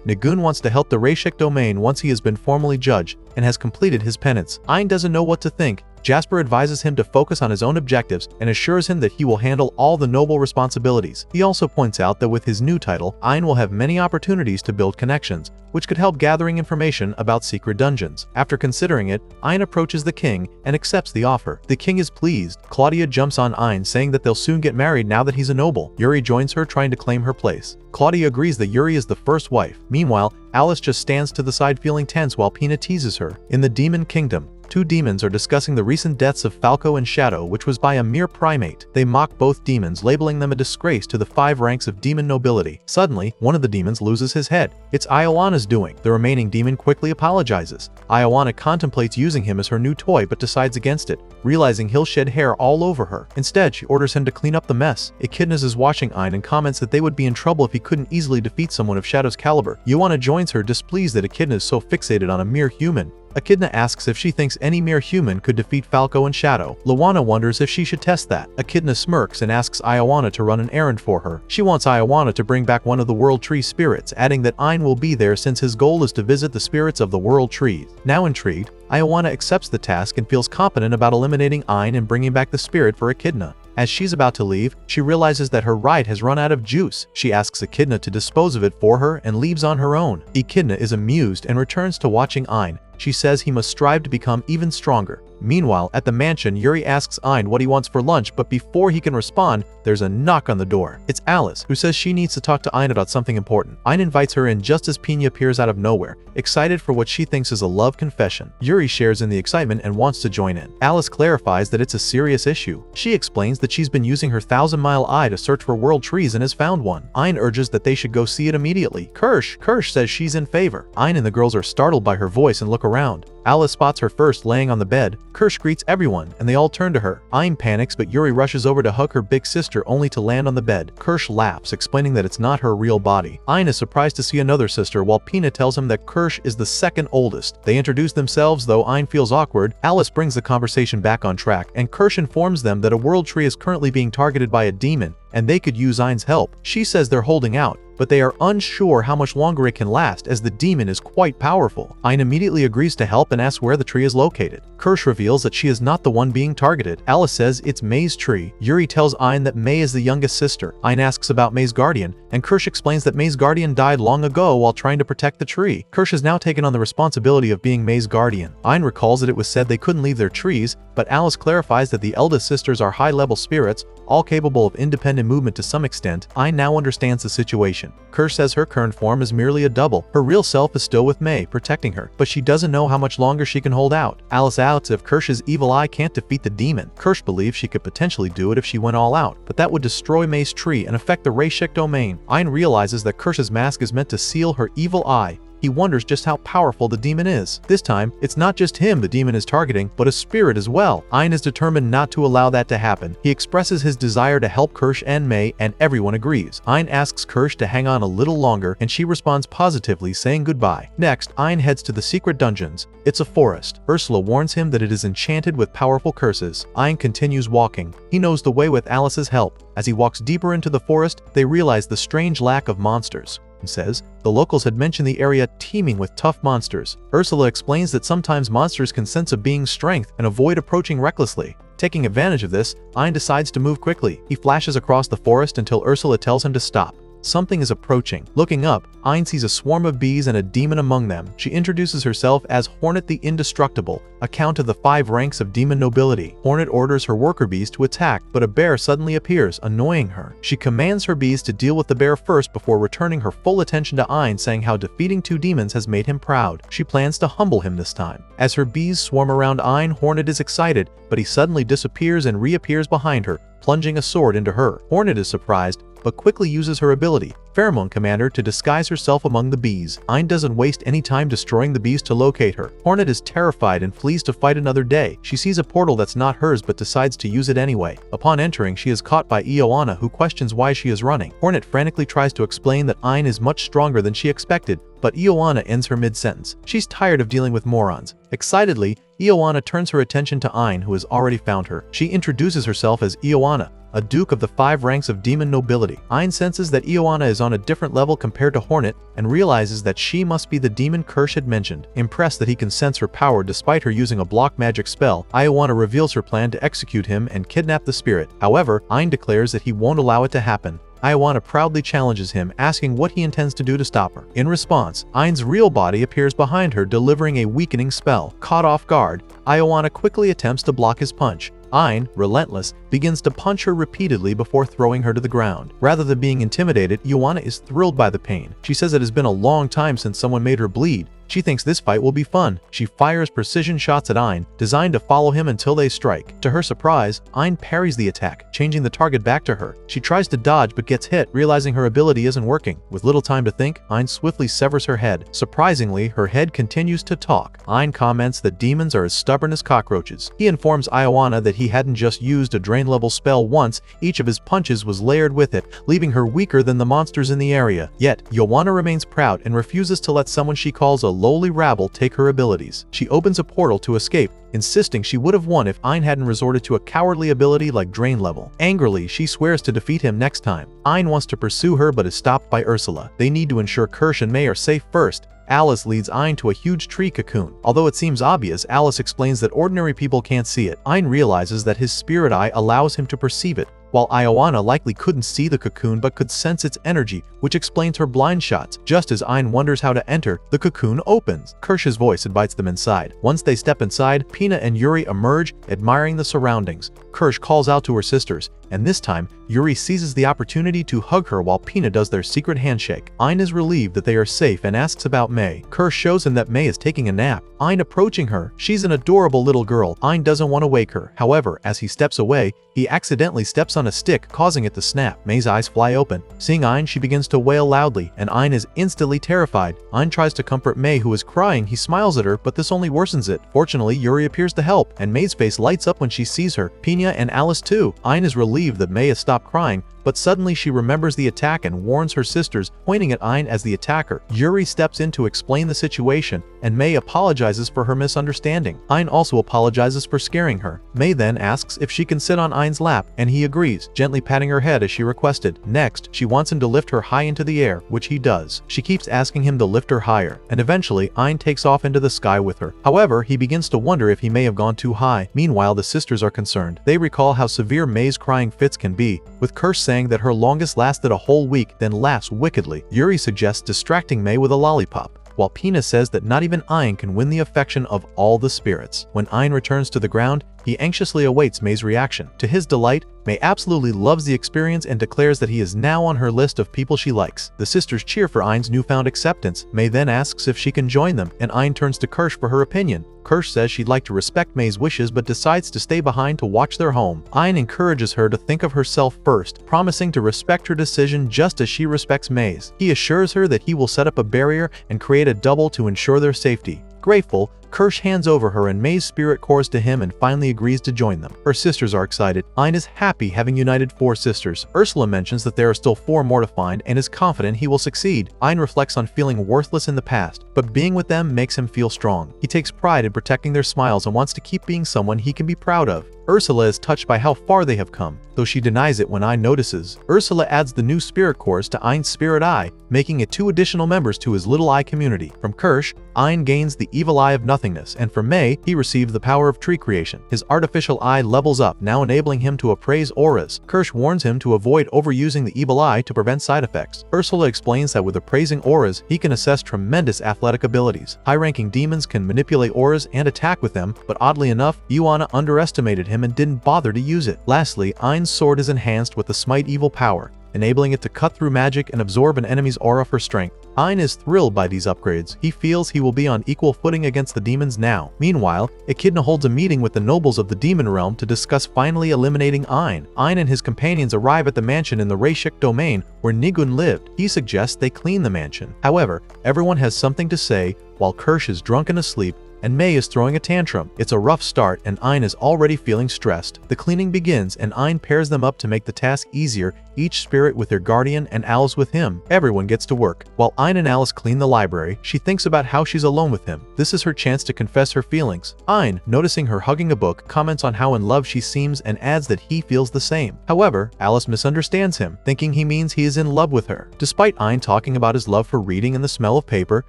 Nigun wants to help the Rashik domain once he has been formally judged and has completed his penance. Ain doesn't know what to think. Jasper advises him to focus on his own objectives and assures him that he will handle all the noble responsibilities. He also points out that with his new title, Ain will have many opportunities to build connections, which could help gathering information about secret dungeons. After considering it, Ain approaches the king and accepts the offer. The king is pleased. Claudia jumps on Ain, saying that they'll soon get married now that he's a noble. Yuri joins her, trying to claim her place. Claudia agrees that Yuri is the first wife. Meanwhile, Alice just stands to the side feeling tense while Pina teases her. In the Demon Kingdom, two demons are discussing the recent deaths of Falco and Shadow, which was by a mere primate. They mock both demons, labeling them a disgrace to the 5 ranks of demon nobility. Suddenly, one of the demons loses his head. It's Ioana's doing. The remaining demon quickly apologizes. Ioana contemplates using him as her new toy but decides against it, realizing he'll shed hair all over her. Instead, she orders him to clean up the mess. Echidnas is watching Ain and comments that they would be in trouble if he couldn't easily defeat someone of Shadow's caliber. Ioana joins her, displeased that Echidna is so fixated on a mere human. Echidna asks if she thinks any mere human could defeat Falco and Shadow. Luana wonders if she should test that. Echidna smirks and asks Ioana to run an errand for her. She wants Ioana to bring back one of the World Tree spirits, adding that Ain will be there since his goal is to visit the spirits of the World Trees. Now intrigued, Ioana accepts the task and feels confident about eliminating Ain and bringing back the spirit for Echidna. As she's about to leave, she realizes that her ride has run out of juice. She asks Echidna to dispose of it for her and leaves on her own. Echidna is amused and returns to watching Ain, She says he must strive to become even stronger. Meanwhile, at the mansion, Yuri asks Ain what he wants for lunch, but before he can respond, there's a knock on the door. It's Alice, who says she needs to talk to Ain about something important. Ain invites her in just as Pina appears out of nowhere, excited for what she thinks is a love confession. Yuri shares in the excitement and wants to join in. Alice clarifies that it's a serious issue. She explains that she's been using her 1,000-mile eye to search for world trees and has found one. Ain urges that they should go see it immediately. Kirsch says she's in favor. Ain and the girls are startled by her voice and look around. Alice spots her first laying on the bed. Kirsch greets everyone, and they all turn to her. Ain panics, but Yuri rushes over to hug her big sister only to land on the bed. Kirsch laughs, explaining that it's not her real body. Ain is surprised to see another sister, while Pina tells him that Kirsch is the second oldest. They introduce themselves, though Ain feels awkward. Alice brings the conversation back on track, and Kirsch informs them that a world tree is currently being targeted by a demon, and they could use Ain's help. She says they're holding out, but they are unsure how much longer it can last as the demon is quite powerful. Ain immediately agrees to help and asks where the tree is located. Kirsch reveals that she is not the one being targeted. Alice says it's May's tree. Yuri tells Ain that May is the youngest sister. Ain asks about May's guardian, and Kirsch explains that May's guardian died long ago while trying to protect the tree. Kirsch has now taken on the responsibility of being May's guardian. Ain recalls that it was said they couldn't leave their trees, but Alice clarifies that the eldest sisters are high-level spirits, all capable of independent movement to some extent. Ain now understands the situation. Kirsch says her current form is merely a double. Her real self is still with May, protecting her, but she doesn't know how much longer she can hold out. Alice asks if Kirsch's evil eye can't defeat the demon. Kirsch believes she could potentially do it if she went all out, but that would destroy May's tree and affect the Reishik domain. Ain realizes that Kirsch's mask is meant to seal her evil eye. He wonders just how powerful the demon is. This time, it's not just him the demon is targeting, but a spirit as well. Ain is determined not to allow that to happen. He expresses his desire to help Kirsch and May, and everyone agrees. Ain asks Kirsch to hang on a little longer, and she responds positively, saying goodbye. Next, Ain heads to the secret dungeons. It's a forest. Ursula warns him that it is enchanted with powerful curses. Ain continues walking. He knows the way with Alice's help. As he walks deeper into the forest, they realize the strange lack of monsters. Says the locals had mentioned the area teeming with tough monsters. Ursula explains that sometimes monsters can sense a being's strength and avoid approaching recklessly. Taking advantage of this, Ain decides to move quickly. He flashes across the forest until Ursula tells him to stop. Something is approaching. Looking up, Ain sees a swarm of bees and a demon among them. She introduces herself as Hornet the Indestructible, a count of the 5 ranks of demon nobility. Hornet orders her worker bees to attack, but a bear suddenly appears, annoying her. She commands her bees to deal with the bear first before returning her full attention to Ain, saying how defeating 2 demons has made him proud. She plans to humble him this time. As her bees swarm around Ain, Hornet is excited, but he suddenly disappears and reappears behind her, plunging a sword into her. Hornet is surprised, but quickly uses her ability, Pheromone Commander, to disguise herself among the bees. Ain doesn't waste any time destroying the bees to locate her. Hornet is terrified and flees to fight another day. She sees a portal that's not hers but decides to use it anyway. Upon entering, she is caught by Ioana, who questions why she is running. Hornet frantically tries to explain that Ain is much stronger than she expected, but Ioana ends her mid-sentence. She's tired of dealing with morons. Excitedly, Ioana turns her attention to Ain, who has already found her. She introduces herself as Ioana, a duke of the 5 ranks of demon nobility. Ain senses that Ioana is on a different level compared to Hornet and realizes that she must be the demon Kirsch had mentioned. Impressed that he can sense her power despite her using a block magic spell, Ioana reveals her plan to execute him and kidnap the spirit. However, Ain declares that he won't allow it to happen. Ioana proudly challenges him, asking what he intends to do to stop her. In response, Ain's real body appears behind her, delivering a weakening spell. Caught off guard, Ioana quickly attempts to block his punch. Ain, relentless, begins to punch her repeatedly before throwing her to the ground. Rather than being intimidated, Ioana is thrilled by the pain. She says it has been a long time since someone made her bleed. She thinks this fight will be fun. She fires precision shots at Ain, designed to follow him until they strike. To her surprise, Ain parries the attack, changing the target back to her. She tries to dodge but gets hit, realizing her ability isn't working. With little time to think, Ain swiftly severs her head. Surprisingly, her head continues to talk. Ain comments that demons are as stubborn as cockroaches. He informs Ioana that he hadn't just used a drain-level spell once, each of his punches was layered with it, leaving her weaker than the monsters in the area. Yet, Ioana remains proud and refuses to let someone she calls a lowly rabble take her abilities. She opens a portal to escape, insisting she would have won if Ain hadn't resorted to a cowardly ability like Drain Level. Angrily, she swears to defeat him next time. Ain wants to pursue her but is stopped by Ursula. They need to ensure Kirsch and May are safe first. Alice leads Ain to a huge tree cocoon. Although it seems obvious, Alice explains that ordinary people can't see it. Ain realizes that his spirit eye allows him to perceive it, while Ioana likely couldn't see the cocoon but could sense its energy, which explains her blind shots. Just as Ain wonders how to enter, the cocoon opens. Kirsch's voice invites them inside. Once they step inside, Pina and Yuri emerge, admiring the surroundings. Kirsch calls out to her sisters, and this time, Yuri seizes the opportunity to hug her while Pina does their secret handshake. Ain is relieved that they are safe and asks about May. Kirsch shows him that May is taking a nap. Ain approaching her. She's an adorable little girl. Ain doesn't want to wake her. However, as he steps away, he accidentally steps on a stick, causing it to snap. May's eyes fly open. Seeing Ain, she begins to wail loudly, and Ain is instantly terrified. Ain tries to comfort May, who is crying. He smiles at her, but this only worsens it. Fortunately, Yuri appears to help, and May's face lights up when she sees her. Pina and Alice too. Ain is relieved that May has stopped crying, but suddenly she remembers the attack and warns her sisters, pointing at Ain as the attacker. Yuri steps in to explain the situation, and May apologizes for her misunderstanding. Ain also apologizes for scaring her. May then asks if she can sit on Ain's lap, and he agrees, gently patting her head as she requested. Next, she wants him to lift her high into the air, which he does. She keeps asking him to lift her higher, and eventually Ain takes off into the sky with her. However, he begins to wonder if he may have gone too high. Meanwhile, the sisters are concerned. They recall how severe May's crying fits can be, with Kirsch saying that her longest lasted a whole week, then laughs wickedly. Yuri suggests distracting May with a lollipop, while Pina says that not even Ain can win the affection of all the spirits. When Ain returns to the ground, he anxiously awaits May's reaction. To his delight, May absolutely loves the experience and declares that he is now on her list of people she likes. The sisters cheer for Ain's newfound acceptance. May then asks if she can join them, and Ain turns to Kirsch for her opinion. Kirsch says she'd like to respect May's wishes but decides to stay behind to watch their home. Ain encourages her to think of herself first, promising to respect her decision just as she respects May's. He assures her that he will set up a barrier and create a double to ensure their safety. Grateful, Kirsch hands over her and May's spirit cores to him and finally agrees to join them. Her sisters are excited. Ain is happy having united 4 sisters. Ursula mentions that there are still 4 more to find and is confident he will succeed. Ain reflects on feeling worthless in the past, but being with them makes him feel strong. He takes pride in protecting their smiles and wants to keep being someone he can be proud of. Ursula is touched by how far they have come, though she denies it when Ain notices. Ursula adds the new spirit cores to Ain's spirit eye, making it 2 additional members to his little eye community. From Kirsch, Ain gains the evil eye of nothingness, and from May, he receives the power of tree creation. His artificial eye levels up, now enabling him to appraise auras. Kirsch warns him to avoid overusing the evil eye to prevent side effects. Ursula explains that with appraising auras, he can assess tremendous athletic abilities. High-ranking demons can manipulate auras and attack with them, but oddly enough, Yuana underestimated him and didn't bother to use it. Lastly, Ain's sword is enhanced with the Smite evil power, enabling it to cut through magic and absorb an enemy's aura for strength. Ain is thrilled by these upgrades. He feels he will be on equal footing against the demons now. Meanwhile, Echidna holds a meeting with the nobles of the demon realm to discuss finally eliminating Ain. Ain and his companions arrive at the mansion in the Reishik domain where Nigun lived. He suggests they clean the mansion. However, everyone has something to say while Kirsch is drunk and asleep, and May is throwing a tantrum. It's a rough start and Ain is already feeling stressed. The cleaning begins and Ain pairs them up to make the task easier, each spirit with their guardian and Alice with him. Everyone gets to work. While Ain and Alice clean the library, she thinks about how she's alone with him. This is her chance to confess her feelings. Ain, noticing her hugging a book, comments on how in love she seems and adds that he feels the same. However, Alice misunderstands him, thinking he means he is in love with her. Despite Ain talking about his love for reading and the smell of paper,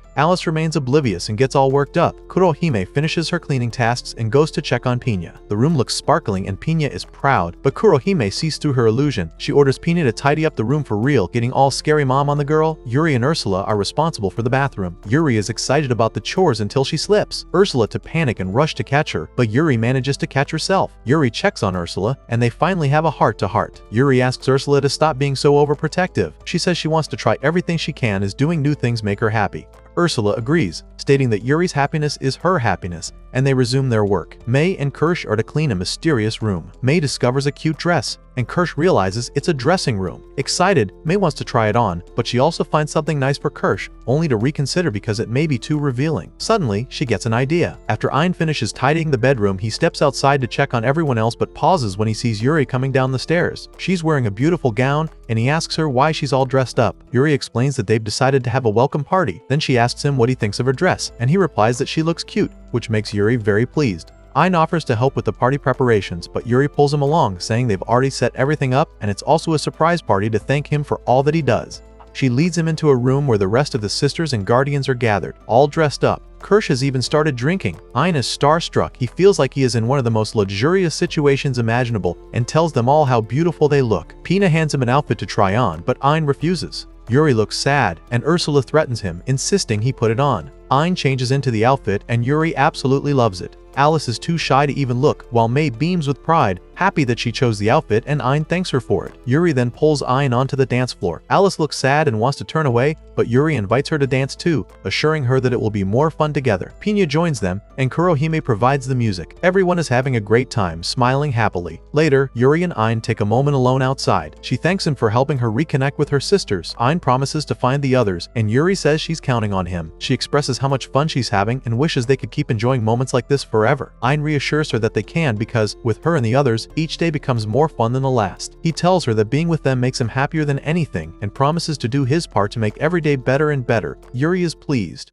Alice remains oblivious and gets all worked up. Kurohime finishes her cleaning tasks and goes to check on Pina. The room looks sparkling and Pina is proud, but Kurohime sees through her illusion. She orders Pina to tidy up the room for real, getting all scary mom on the girl. Yuri and Ursula are responsible for the bathroom. Yuri is excited about the chores until she slips. Ursula to panic and rush to catch her, but Yuri manages to catch herself. Yuri checks on Ursula, and they finally have a heart-to-heart. Yuri asks Ursula to stop being so overprotective. She says she wants to try everything she can as doing new things make her happy. Ursula agrees, stating that Yuri's happiness is her happiness, and they resume their work. May and Kirsch are to clean a mysterious room. May discovers a cute dress, and Kirsch realizes it's a dressing room. Excited, May wants to try it on, but she also finds something nice for Kirsch, only to reconsider because it may be too revealing. Suddenly, she gets an idea. After Ain finishes tidying the bedroom, he steps outside to check on everyone else but pauses when he sees Yuri coming down the stairs. She's wearing a beautiful gown, and he asks her why she's all dressed up. Yuri explains that they've decided to have a welcome party. Then she asks him what he thinks of her dress, and he replies that she looks cute, which makes Yuri very pleased. Ain offers to help with the party preparations, but Yuri pulls him along, saying they've already set everything up and it's also a surprise party to thank him for all that he does. She leads him into a room where the rest of the sisters and guardians are gathered, all dressed up. Kirsch has even started drinking. Ein is starstruck. He feels like he is in one of the most luxurious situations imaginable and tells them all how beautiful they look. Pina hands him an outfit to try on, but Ein refuses. Yuri looks sad, and Ursula threatens him, insisting he put it on. Ein changes into the outfit, and Yuri absolutely loves it. Alice is too shy to even look, while May beams with pride, happy that she chose the outfit, and Ein thanks her for it. Yuri then pulls Ein onto the dance floor. Alice looks sad and wants to turn away, but Yuri invites her to dance too, assuring her that it will be more fun together. Pina joins them, and Kurohime provides the music. Everyone is having a great time, smiling happily. Later, Yuri and Ein take a moment alone outside. She thanks him for helping her reconnect with her sisters. Ein promises to find the others, and Yuri says she's counting on him. She expresses how much fun she's having and wishes they could keep enjoying moments like this forever. Ein reassures her that they can because, with her and the others, each day becomes more fun than the last. He tells her that being with them makes him happier than anything and promises to do his part to make every day better and better. Yuri is pleased.